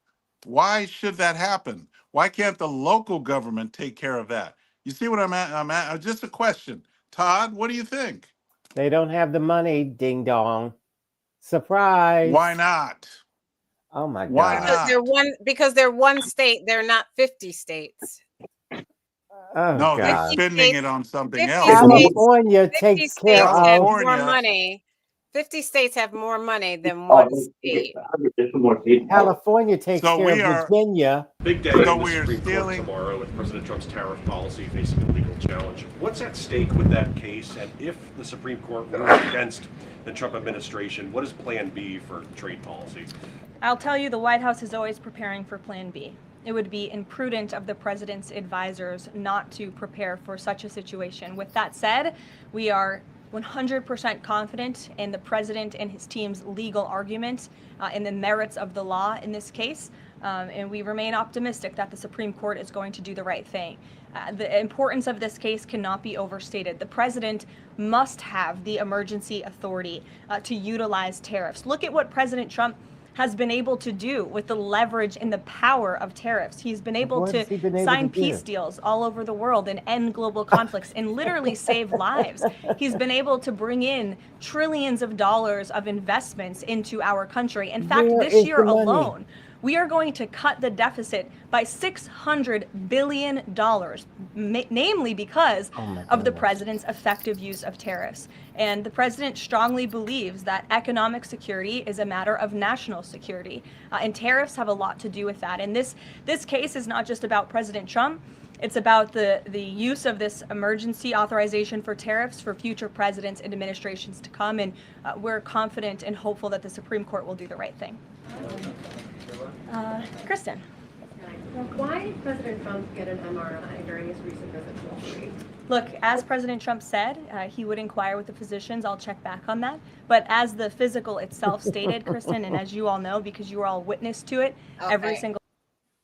why should that happen? Why can't the local government take care of that? You see what I'm at? Just a question. Todd, what do you think? They don't have the money, ding dong. Surprise. Why not? Oh my God. Why not? Because they're one state. They're not 50 states. Oh, no, God. they're spending it on something else. California takes care of more money. 50 states have more money than one state. California takes care of Virginia. Big day in the Supreme Court tomorrow with President Trump's tariff policy facing a legal challenge. What's at stake with that case? And if the Supreme Court rules against the Trump administration, what is Plan B for trade policy? I'll tell you, the White House is always preparing for Plan B. It would be imprudent of the president's advisors not to prepare for such a situation. With that said, we are 100% confident in the president and his team's legal arguments in the merits of the law in this case, and we remain optimistic that the Supreme Court is going to do the right thing. The importance of this case cannot be overstated. The president must have the emergency authority to utilize tariffs. Look at what President Trump has been able to do with the leverage and the power of tariffs. He's been able to sign peace deals all over the world and end global conflicts and literally save lives. He's been able to bring in trillions of dollars of investments into our country. In fact, this year alone, we are going to cut the deficit by $600 billion, namely because of the president's effective use of tariffs. And the president strongly believes that economic security is a matter of national security, and tariffs have a lot to do with that. And this case is not just about President Trump. It's about the use of this emergency authorization for tariffs for future presidents and administrations to come. And we're confident and hopeful that the Supreme Court will do the right thing. Kristen. Why did President Trump get an MRI during his recent visit to Wall Street? Look, as President Trump said, he would inquire with the physicians. I'll check back on that. But as the physical itself stated, Kristen, and as you all know, because you were all witness to it, every single.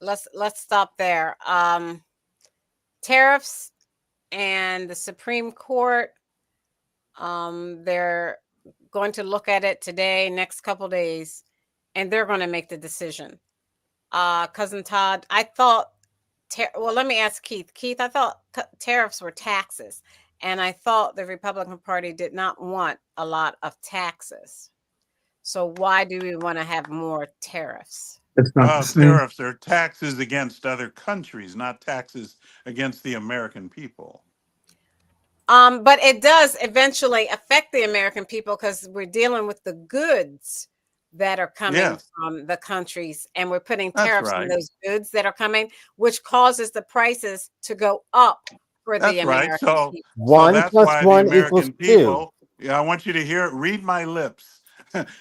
Let's stop there. Tariffs and the Supreme Court, they're going to look at it today, next couple days, and they're going to make the decision. Cousin Todd, I thought, well, let me ask Keith. Keith, I thought tariffs were taxes, and I thought the Republican Party did not want a lot of taxes. So why do we want to have more tariffs? Tariffs are taxes against other countries, not taxes against the American people. But it does eventually affect the American people because we're dealing with the goods that are coming from the countries, and we're putting tariffs on those goods that are coming, which causes the prices to go up for the American people. One plus one equals two. Yeah, I want you to hear it. Read my lips.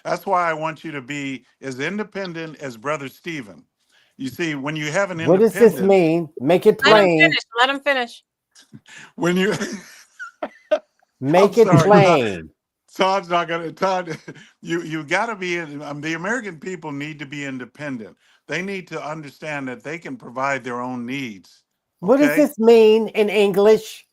That's why I want you to be as independent as Brother Stephen. You see, when you have an what does this mean? Make it plain. Let him finish. When you make it plain. Todd's not gonna. Todd, you got to be in. The American people need to be independent. They need to understand that they can provide their own needs. Okay? What does this mean in English?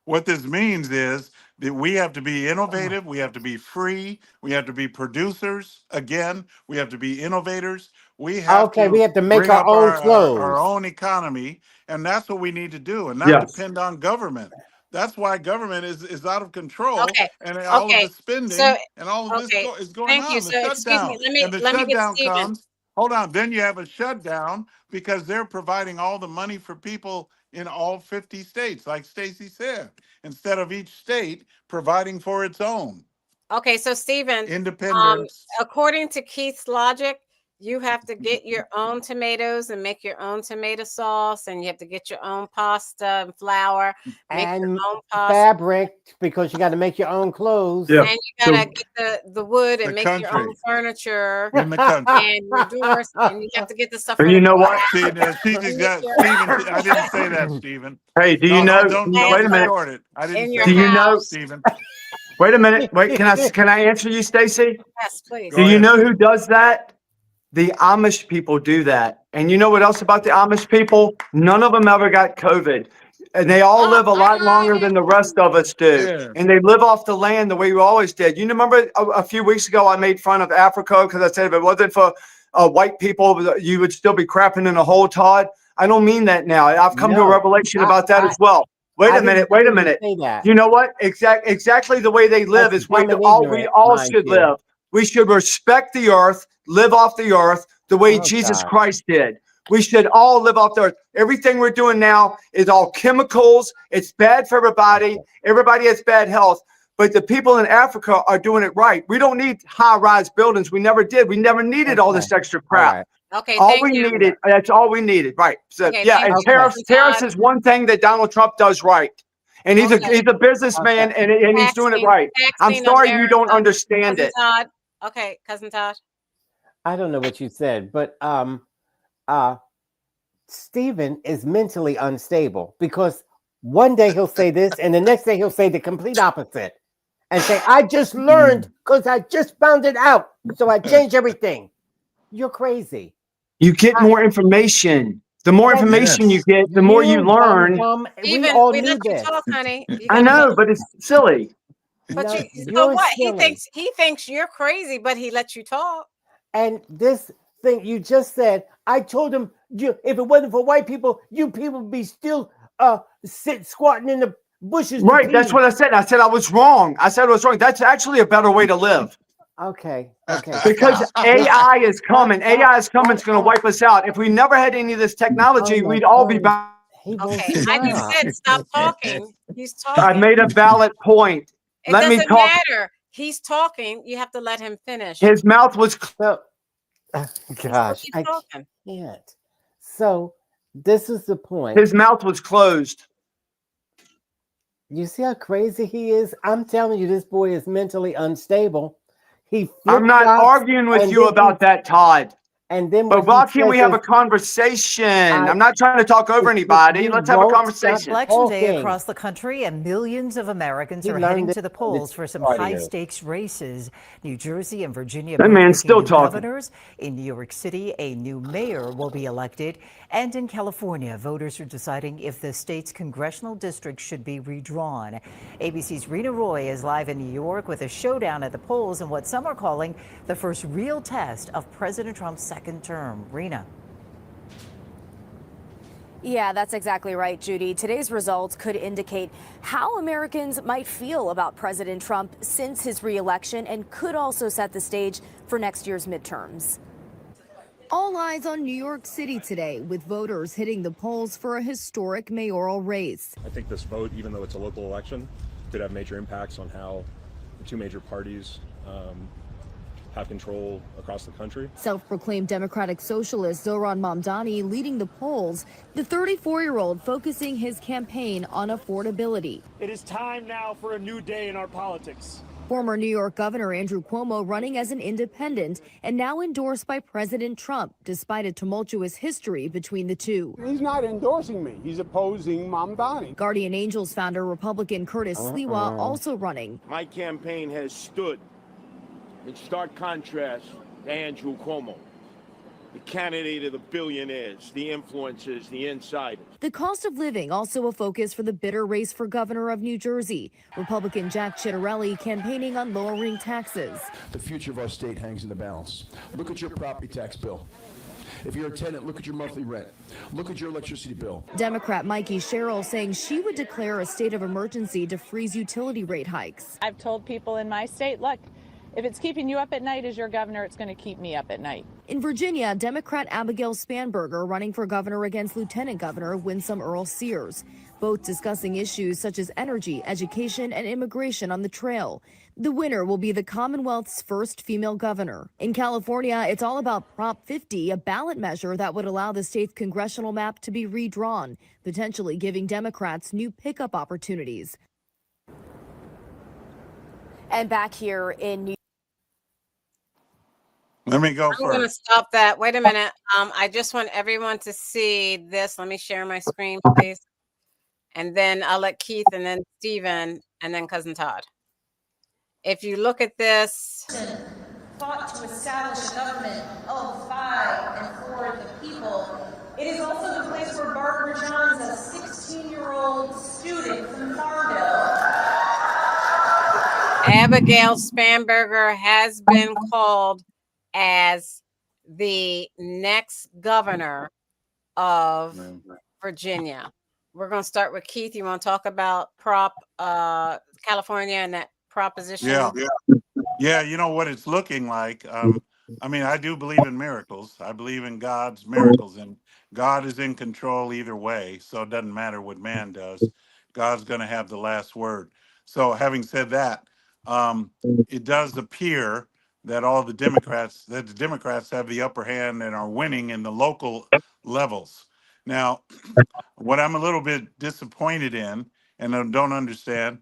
What this means is that we have to be innovative. We have to be free. We have to be producers. Again, we have to be innovators. We have we have to make our own clothes, our own economy, and that's what we need to do, and not depend on government. That's why government is out of control, and all of the spending and all of this is going on. So, the shutdown, let me get Stephen. hold on. Then you have a shutdown because they're providing all the money for people in all 50 states, like Stacey said, instead of each state providing for its own. Okay, so Stephen, Independence. according to Keith's logic, you have to get your own tomatoes and make your own tomato sauce, and you have to get your own pasta and flour, make your And own pasta, fabric, because you got to make your own clothes. Yeah. and you gotta get the wood and The make your own country. furniture In the country. and your doors, and you have to get the stuff And from you the know what? See, she's exact. Stephen, I didn't say that, Stephen. Hey, do you No, know? don't Wait a minute. distort it. I didn't in say your Do you that, know? Stephen. Wait a minute. Wait, can I answer you, Stacey? Yes, please. Do Go you ahead, know who Stephen. does that? The Amish people do that. And you know what else about the Amish people? None of them ever got COVID. And they all live a lot longer than the rest of us do. Yes. And they live off the land the way we always did. You remember a few weeks ago, I made fun of Africa because I said if it wasn't for white people, you would still be crapping in a hole, Todd. I don't mean that now. I've come to a No, revelation about that as well. Wait I a minute. didn't Wait a hear you minute. say that. You know what? Exactly the way they live That's is we dumb and all ignorant, mind should you. live. We should respect the earth, live off the earth the way Oh, Jesus God. Christ did. We should all live off the earth. Everything we're doing now is all chemicals. It's bad for everybody. Everybody has bad health. But the people in Africa are doing it right. We don't need high-rise buildings. We never did. We never needed all this extra All crap. right. Okay, All thank we you. needed, that's all we needed. Right. So Okay, yeah, thank and you, tariffs Todd. is one thing that Donald Trump does right. And he's Okay. a businessman and he's doing it right. I'm Taxing sorry you don't America. understand Cousin it. Todd. Okay, cousin Todd. I don't know what you said, but Stephen is mentally unstable because one day he'll say this and the next day he'll say the complete opposite and say, I just learned because I just found it out. So I changed everything. You're crazy. You get more information. The more That's- information you get, the more you learn. dumb. We Even all we knew let you this. talk, honey. You I gotta know, let- but it's silly. But No, you, so you're what? silly. He thinks you're crazy, but he lets you talk. And this thing you just said, I told him, if it wasn't for white people, you people would be still squatting in the bushes. to Right. That's pee. what I said. I said I was wrong. I said I was wrong. That's actually a better way to live. Okay. Because Stop. AI is coming. AI is coming. It's going to wipe us out. If we never had any of this technology, Oh, my we'd all be God. back. He won't Okay, I just stop. said stop talking. He's I talking. made a valid point. It Let me doesn't talk. matter. He's talking. You have to let him finish. His mouth was. So, gosh, Keep I talking. can't. So this is the point. His mouth was closed. You see how crazy he is? I'm telling you, this boy is mentally unstable. He I'm not flip-flops, arguing with and you then about that, Todd. And then But what why he can't we says have a is, conversation? I'm not trying to talk over anybody. you Let's have a won't conversation. stop Election day talking. across the country, and millions of Americans You are learned heading it to the on this polls for some audio. high-stakes races. New Jersey and Virginia That both man's picking still new talking. governors. In New York City, a new mayor will be elected. And in California, voters are deciding if the state's congressional district should be redrawn. ABC's Rena Roy is live in New York with a showdown at the polls and what some are calling the first real test of President Trump's second term. Rena. Yeah, that's exactly right, Judy. Today's results could indicate how Americans might feel about President Trump since his re-election and could also set the stage for next year's midterms. All eyes on New York City today, with voters hitting the polls for a historic mayoral race. I think this vote, even though it's a local election, could have major impacts on how the two major parties have control across the country. Self-proclaimed Democratic Socialist Zohran Mamdani leading the polls, the 34-year-old focusing his campaign on affordability. It is time now for a new day in our politics. Former New York Governor Andrew Cuomo running as an independent and now endorsed by President Trump, despite a tumultuous history between the two. He's not endorsing me. He's opposing Mamdani. Guardian Angels founder Republican Curtis Sliwa also running. My campaign has stood in stark contrast to Andrew Cuomo, the candidate of the billionaires, the influencers, the insiders. The cost of living also a focus for the bitter race for governor of New Jersey. Republican Jack Ciattarelli campaigning on lowering taxes. The future of our state hangs in the balance. Look at your property tax bill. If you're a tenant, look at your monthly rent. Look at your electricity bill. Democrat Mikey Sherrill saying she would declare a state of emergency to freeze utility rate hikes. I've told people in my state, look, if it's keeping you up at night as your governor, it's going to keep me up at night. In Virginia, Democrat Abigail Spanberger running for governor against Lieutenant Governor Winsome Earl Sears, both discussing issues such as energy, education, and immigration on the trail. The winner will be the Commonwealth's first female governor. In California, it's all about Prop 50, a ballot measure that would allow the state's congressional map to be redrawn, potentially giving Democrats new pickup opportunities. And back here in New York. Let me go I'm going to first. stop that. Wait a minute. I just want everyone to see this. Let me share my screen, please. And then I'll let Keith and then Stephen and then Cousin Todd. If you look at this. Fought to establish a government of by and for the people. It is also the place where Barbara Johns, a 16-year-old student from Farmville. Abigail Spanberger has been called as the next governor of Virginia. We're going to start with Keith. You want to talk about California and that proposition? Yeah, you know what it's looking like. I mean, I do believe in miracles. I believe in God's miracles, and God is in control either way. So it doesn't matter what man does. God's going to have the last word. So having said that, it does appear that the Democrats have the upper hand and are winning in the local levels. Now, what I'm a little bit disappointed in and I don't understand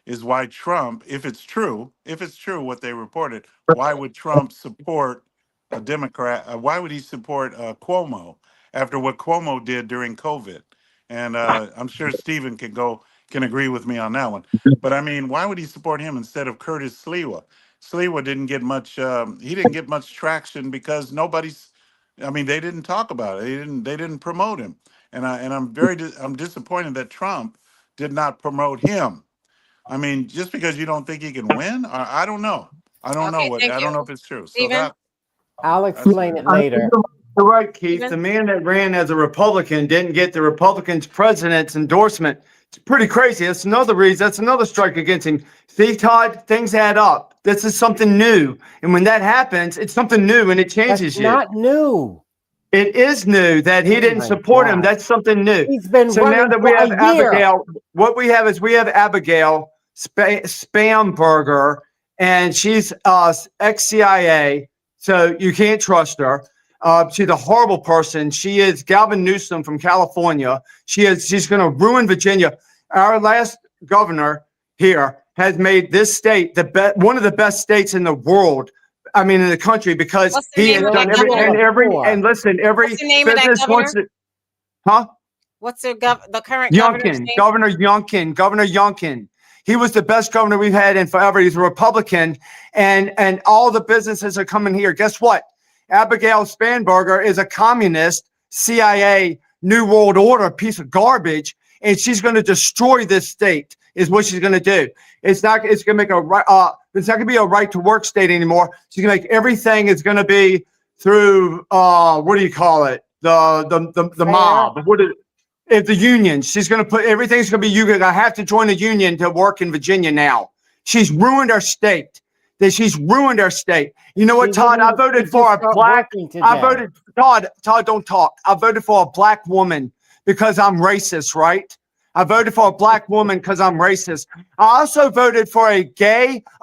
is why Trump, if it's true what they reported, why would Trump support a Democrat? Why would he support Cuomo after what Cuomo did during COVID? And I'm sure Stephen can agree with me on that one. But I mean, why would he support him instead of Curtis Sliwa? Sliwa didn't get much. He didn't get much traction because they didn't talk about it. They didn't promote him. And I'm disappointed that Trump did not promote him. I mean, just because you don't think he can win, I don't know. I don't know if it's true. So I'll explain it later. You're right, Keith. The man that ran as a Republican didn't get the Republican's president's endorsement. It's pretty crazy. That's another reason. That's another strike against him. See, Todd, things add up. This is something new. And when that happens, it's something new and it changes you. Not new. It is new that he didn't support him. That's something new. He's been so now that we have Abigail, what we have is Abigail Spanberger, and she's ex-CIA, so you can't trust her. She's a horrible person. She is Gavin Newsom from California. She's going to ruin Virginia. Our last governor here has made this state one of the best states in the world. I mean, in the country, because he has done every business wants it. Huh? What's the current governor's name? Governor Youngkin. He was the best governor we've had in forever. He's a Republican, and all the businesses are coming here. Guess what? Abigail Spanberger is a communist, CIA, New World Order piece of garbage, and she's going to destroy this state. Is what she's going to do. It's going to make it's not going to be a right to work state anymore. She's going to make everything is going to be through what do you call it? The mob. The union. She's going to put everything's going to be, you're going to have to join a union to work in Virginia now. She's ruined our state. She's ruined our state. You know what, Todd? I voted for a black. Todd, don't talk. I voted for a black woman because I'm racist, right? I voted for a black woman because I'm racist. I also voted for a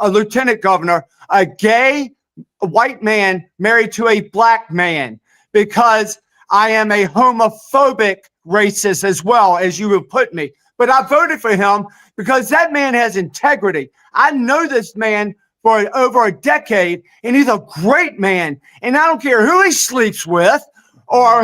lieutenant governor, a gay white man married to a black man, because I am a homophobic racist as well, as you would put me. But I voted for him because that man has integrity. I know this man for over a decade, and he's a great man. And I don't care who he sleeps with or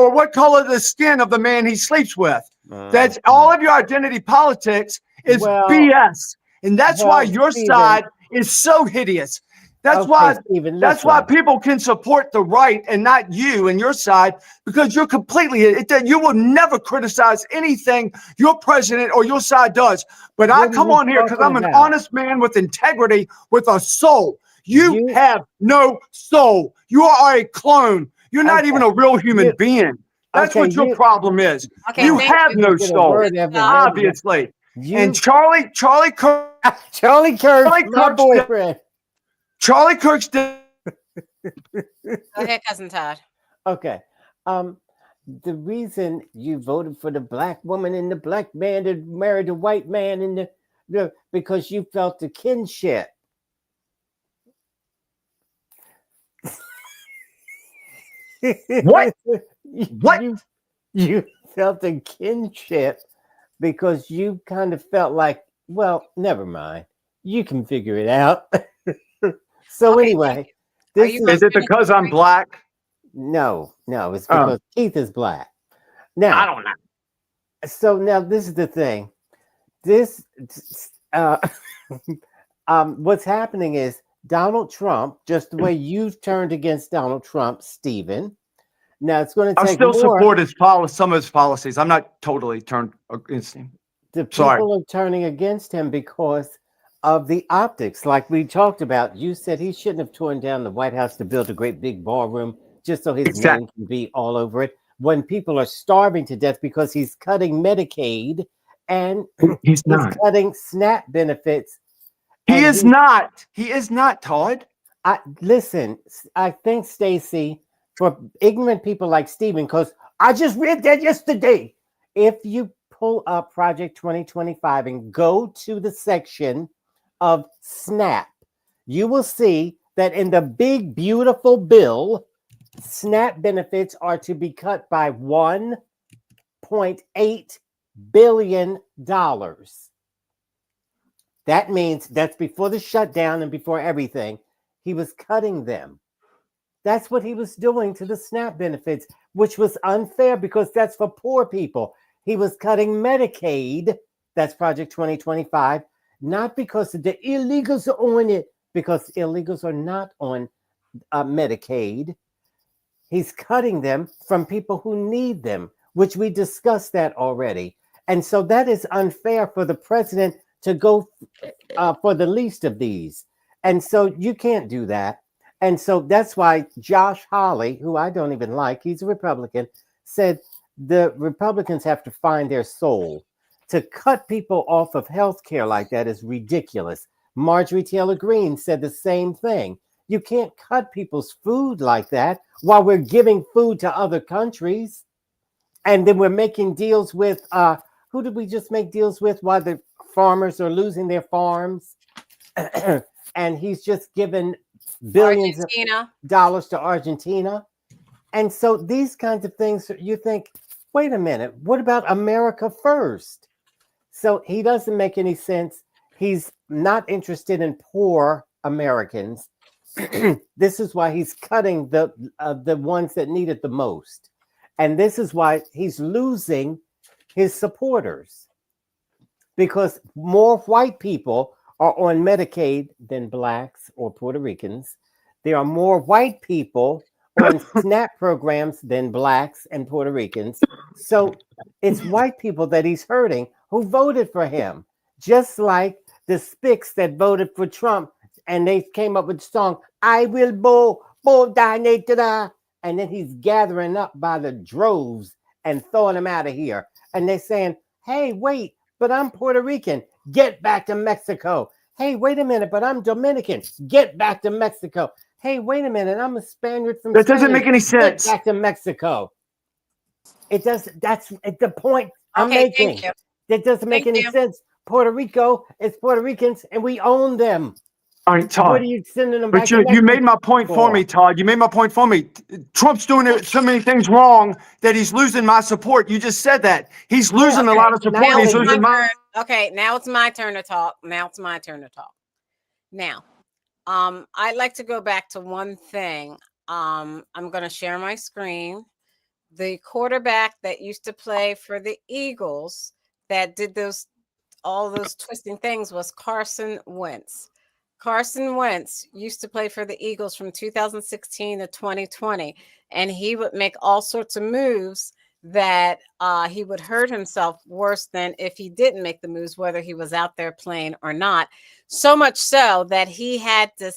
what color the skin of the man he sleeps with. That's all of your identity politics is BS. And that's why your side is so hideous. That's why people can support the right and not you and your side, because you're you will never criticize anything your president or your side does. But I come on here because I'm an honest man with integrity, with a soul. You have no soul. You are a clone. You're not even a real human being. That's what your problem is. You have no soul, obviously. And Charlie Kirk, my boyfriend. Charlie Kirk's. Go ahead, cousin Todd. Okay. The reason you voted for the black woman and the black man that married the white man and because you felt the kinship. What? What? You felt the kinship because you kind of felt like, well, never mind. You can figure it out. So anyway, is it because I'm black? No, it's because Keith is black. Now I don't know. So now this is the thing. This what's happening is Donald Trump, just the way you've turned against Donald Trump, Stephen. Now it's going to take I still more. support some of his policies. I'm not totally turned against him. The people are turning against him because of the optics. Like we talked about, you said he shouldn't have torn down the White House to build a great big ballroom just so his name can be all over it. When people are starving to death because he's cutting Medicaid and he's cutting SNAP benefits. He is not. He is not, Todd. Listen, I think, Stacey, for ignorant people like Stephen, because I just read that yesterday. If you pull up Project 2025 and go to the section of SNAP, you will see that in the big, beautiful bill, SNAP benefits are to be cut by $1.8 billion. That means that's before the shutdown and before everything. He was cutting them. That's what he was doing to the SNAP benefits, which was unfair because that's for poor people. He was cutting Medicaid. That's Project 2025, not because the illegals are on it, because illegals are not on Medicaid. He's cutting them from people who need them, which we discussed that already. And so that is unfair for the president to go for the least of these. And so you can't do that. And so that's why Josh Hawley, who I don't even like, he's a Republican, said the Republicans have to find their soul. To cut people off of health care like that is ridiculous. Marjorie Taylor Greene said the same thing. You can't cut people's food like that while we're giving food to other countries. And then we're making deals with, who did we just make deals with while the farmers are losing their farms? And he's just given billions of dollars to Argentina. And so these kinds of things, you think, wait a minute, what about America first? So he doesn't make any sense. He's not interested in poor Americans. This is why he's cutting the ones that need it the most. And this is why he's losing his supporters. Because more white people are on Medicaid than blacks or Puerto Ricans. There are more white people on SNAP programs than blacks and Puerto Ricans. So it's white people that he's hurting who voted for him. Just like the Spics that voted for Trump and they came up with the song, I will bo donated. And then he's gathering up by the droves and throwing them out of here. And they're saying, hey, wait, but I'm Puerto Rican. Get back to Mexico. Hey, wait a minute, but I'm Dominican. Get back to Mexico. Hey, wait a minute, I'm a Spaniard from That doesn't make any sense. Get back to Mexico. It does. That's the point I'm making. Thank you. That doesn't make any sense. Puerto Rico is Puerto Ricans, and we own them. All right, Todd. What are you sending them back But to Mexico you made my point for me, Todd. You made my point for me. Trump's doing so many things wrong that he's losing my support. You just said that. He's losing a lot of support. Now He's it's losing my turn. Okay, now it's my turn to talk. Now, I'd like to go back to one thing. I'm going to share my screen. The quarterback that used to play for the Eagles that did all those twisting things was Carson Wentz. Carson Wentz used to play for the Eagles from 2016 to 2020, and he would make all sorts of moves that he would hurt himself worse than if he didn't make the moves, whether he was out there playing or not. So much so that he had to,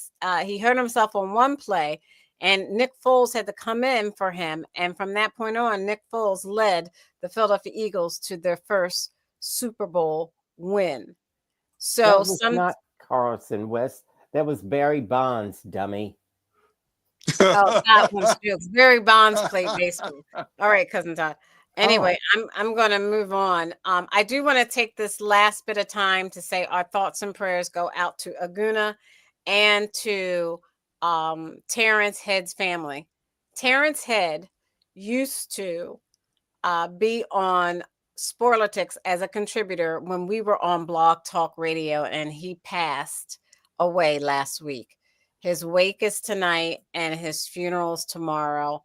he hurt himself on one play, and Nick Foles had to come in for him. And from that point on, Nick Foles led the Philadelphia Eagles to their first Super Bowl win. So not Carson Wentz. That was Barry Bonds, dummy. Oh, that was jokes. Barry Bonds played baseball. All right, cousin Todd. Anyway, I'm going to move on. I do want to take this last bit of time to say our thoughts and prayers go out to Aguna and to Terrence Head's family. Terrence Head used to be on Sporlitiks as a contributor when we were on Blog Talk Radio, and he passed away last week. His wake is tonight and his funeral's tomorrow.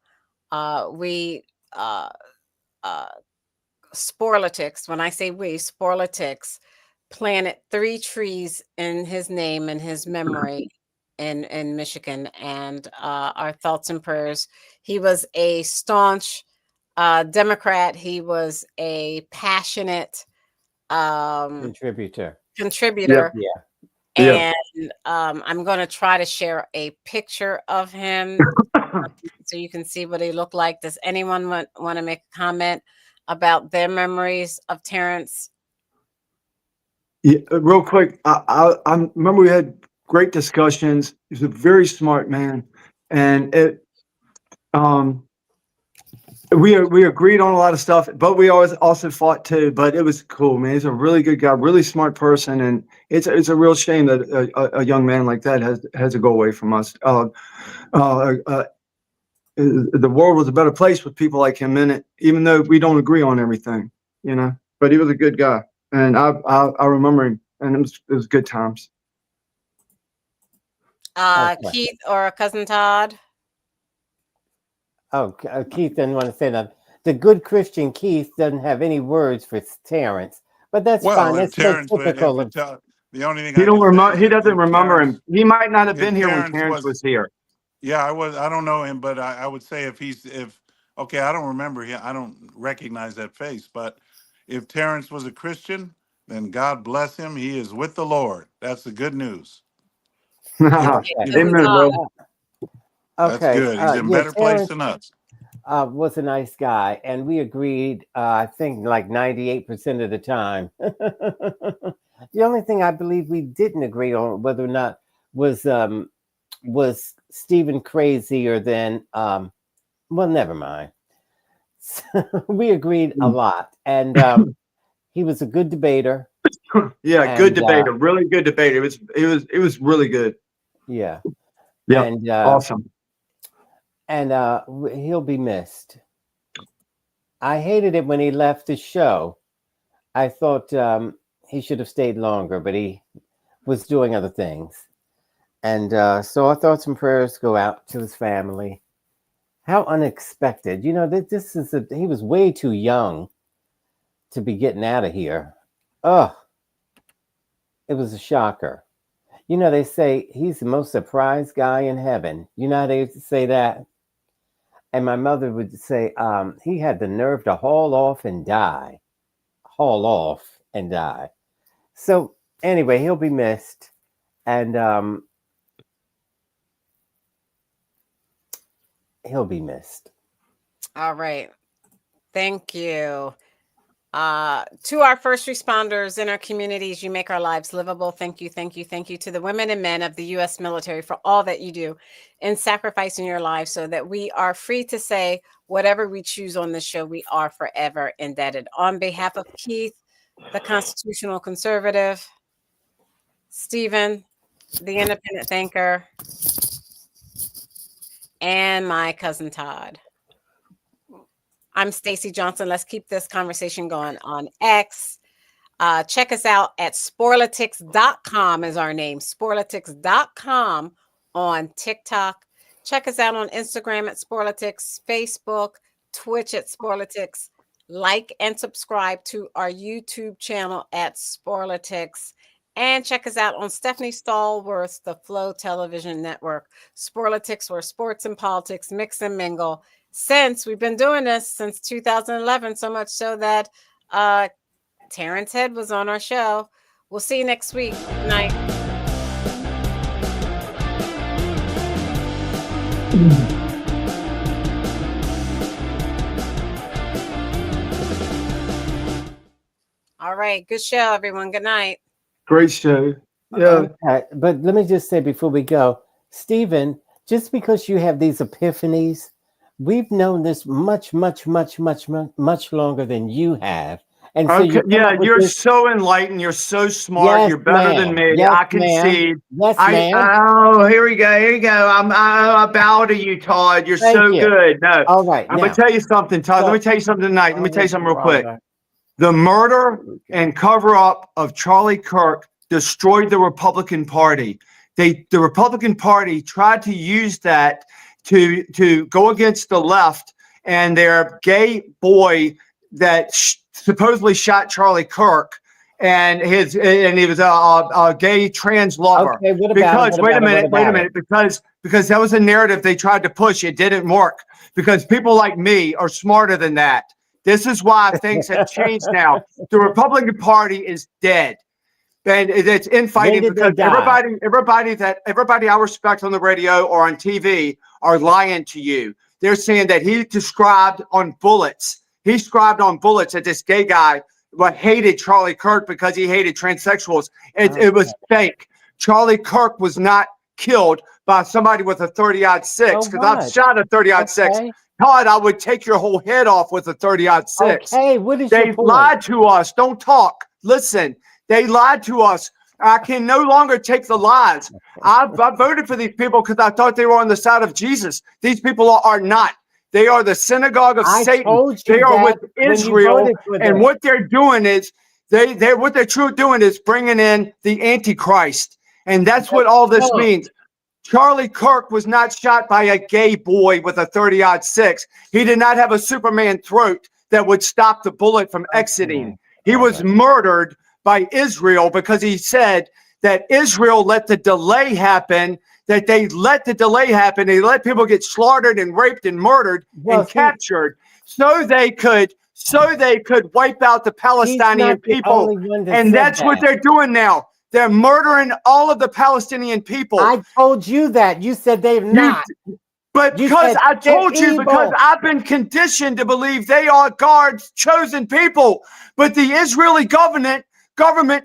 Sporlitiks, when I say we, Sporlitiks planted 3 trees in his name and his memory in Michigan, and our thoughts and prayers. He was a staunch Democrat. He was a passionate Contributor. Contributor. Yeah. And I'm going to try to share a picture of him so you can see what he looked like. Does anyone want to make a comment about their memories of Terrence? Yeah, real quick. I remember we had great discussions. He's a very smart man, and we agreed on a lot of stuff, but we always also fought too. But it was cool, man. He's a really good guy, really smart person, and it's a real shame that a young man like that has to go away from us. The world was a better place with people like him in it, even though we don't agree on everything, you know. But he was a good guy, and I remember him, and it was good times. Keith or cousin Todd? Oh, Keith didn't want to say that. The good Christian Keith doesn't have any words for Terrence, but that's fine. That's Terrence, typical of. The only thing He doesn't remember him. He might not have been here when Terrence was here. Yeah, I don't know him, but I would say okay, I don't remember him. I don't recognize that face. But if Terrence was a Christian, then God bless him. He is with the Lord. That's the good news. Amen, bro. That's good. He's in a better place than us. Was a nice guy, and we agreed, I think, like 98% of the time. The only thing I believe we didn't agree on whether or not was Stephen crazier than well, never mind. We agreed a lot, and he was a good debater. Yeah, good debater, really good debater. It was really good. Yeah. Yeah. And awesome. And he'll be missed. I hated it when he left the show. I thought he should have stayed longer, but he was doing other things. And so our thoughts and prayers go out to his family. How unexpected. You know, he was way too young to be getting out of here. Oh, it was a shocker. You know, they say he's the most surprised guy in heaven. You know how they say that? And my mother would say he had the nerve to haul off and die. Haul off and die. So anyway, he'll be missed. And he'll be missed. All right. Thank you. To our first responders in our communities, you make our lives livable. Thank you, thank you, thank you to the women and men of the U.S. military for all that you do in sacrificing your lives so that we are free to say whatever we choose on this show. We are forever indebted. On behalf of Keith, the constitutional conservative, Stephen, the independent thinker, and my cousin Todd. I'm Stacey Johnson. Let's keep this conversation going on X. Check us out at Sporlitiks.com is our name. Sporlitiks.com on TikTok. Check us out on Instagram at Sporlitiks, Facebook, Twitch at Sporlitiks. Like and subscribe to our YouTube channel at Sporlitiks. And check us out on Stephanie Stallworth's The Flow Television Network. Sporlitiks, where sports and politics mix and mingle. Since we've been doing this since 2011, so much so that Terrence Head was on our show. We'll see you next week. Good night. All right. Good show, everyone. Good night. Great show. Yeah. Okay, but let me just say before we go, Stephen, just because you have these epiphanies, we've known this much longer than you have. And so Okay, you come yeah, up with you're this, so enlightened. You're so smart. yes, You're better than ma'am. me. Yes, I ma'am. concede. Yes, ma'am. Oh, here we go. Here you go. I bow to you, Todd. You're Thank so you. good. No, All right, I'm gonna now. tell you something, Todd. Let So, me tell you something tonight. Let me tell you oh, something real quick. brother. The murder and cover up of Charlie Kirk destroyed the Republican Party. The Republican Party tried to use that to go against the left and their gay boy that supposedly shot Charlie Kirk and he was a gay trans lover. Okay, what about it? Because What about it? What wait a about minute, it? because that was a narrative they tried to push. It didn't work because people like me are smarter than that. This is why things have changed now. The Republican Party is dead. And it's When infighting did they because die? everybody I respect on the radio or on TV are lying to you. They're saying that he described on bullets. He scribed on bullets that this gay guy hated Charlie Kirk because he hated transsexuals. It was fake. Charlie Kirk was not killed by somebody with a 30-06 So because I've what? shot a 30-06. Okay. Todd, I would take your whole head off with a 30-06. Okay, what is your They point? lied to us. Don't talk. Listen, they lied to us. I can no longer take the lies. I voted for these people because I thought they were on the side of Jesus. These people are not. They are the synagogue of I Satan. told you They are that with when you Israel, voted for and them. what they're doing is what they're truly doing is bringing in the Antichrist, and that's what all this Trump. means. Charlie Kirk was not shot by a gay boy with a 30-06. He did not have a Superman throat that would stop the bullet from exiting. He was murdered by Israel because he said that Israel let the delay happen, that they let the delay happen. They let people get slaughtered and raped and murdered and captured so they could wipe out the Palestinian the people. only one that And said that's what that. they're doing now. They're murdering all of the Palestinian people. I told you that. You said they've not. But You because said I they're told you, because evil. I've been conditioned to believe they are God's chosen people. But the Israeli government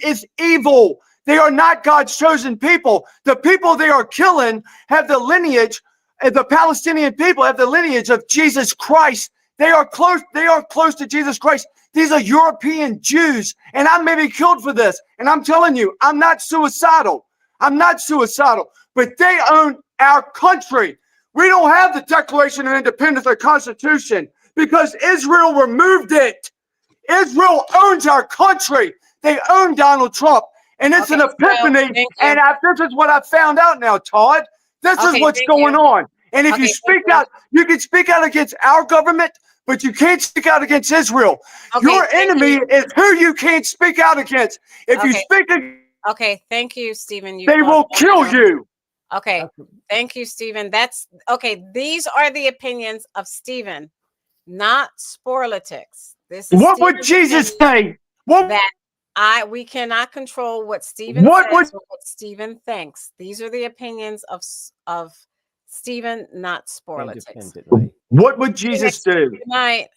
is evil. They are not God's chosen people. The people they are killing have the lineage, the Palestinian people have the lineage of Jesus Christ. They are close to Jesus Christ. These are European Jews, and I may be killed for this. And I'm telling you, I'm not suicidal. But they own our country. We don't have the Declaration of Independence or Constitution because Israel removed it. Israel owns our country. They own Donald Trump. And it's an epiphany. And this is what I found out now, Todd. This is what's going on. And if you speak out, you can speak out against our government, but you can't speak out against Israel. Your enemy is who you can't speak out against. If you speak, Okay, thank you, Stephen. they will kill you. Okay, thank you, Stephen. That's okay. These are the opinions of Stephen, not Sporlitiks. This is What would Stephen's Jesus opinion say? that we cannot control what Stephen says or what Stephen thinks. These are the opinions of Stephen, not Sporlitiks. What would Jesus do? Good night.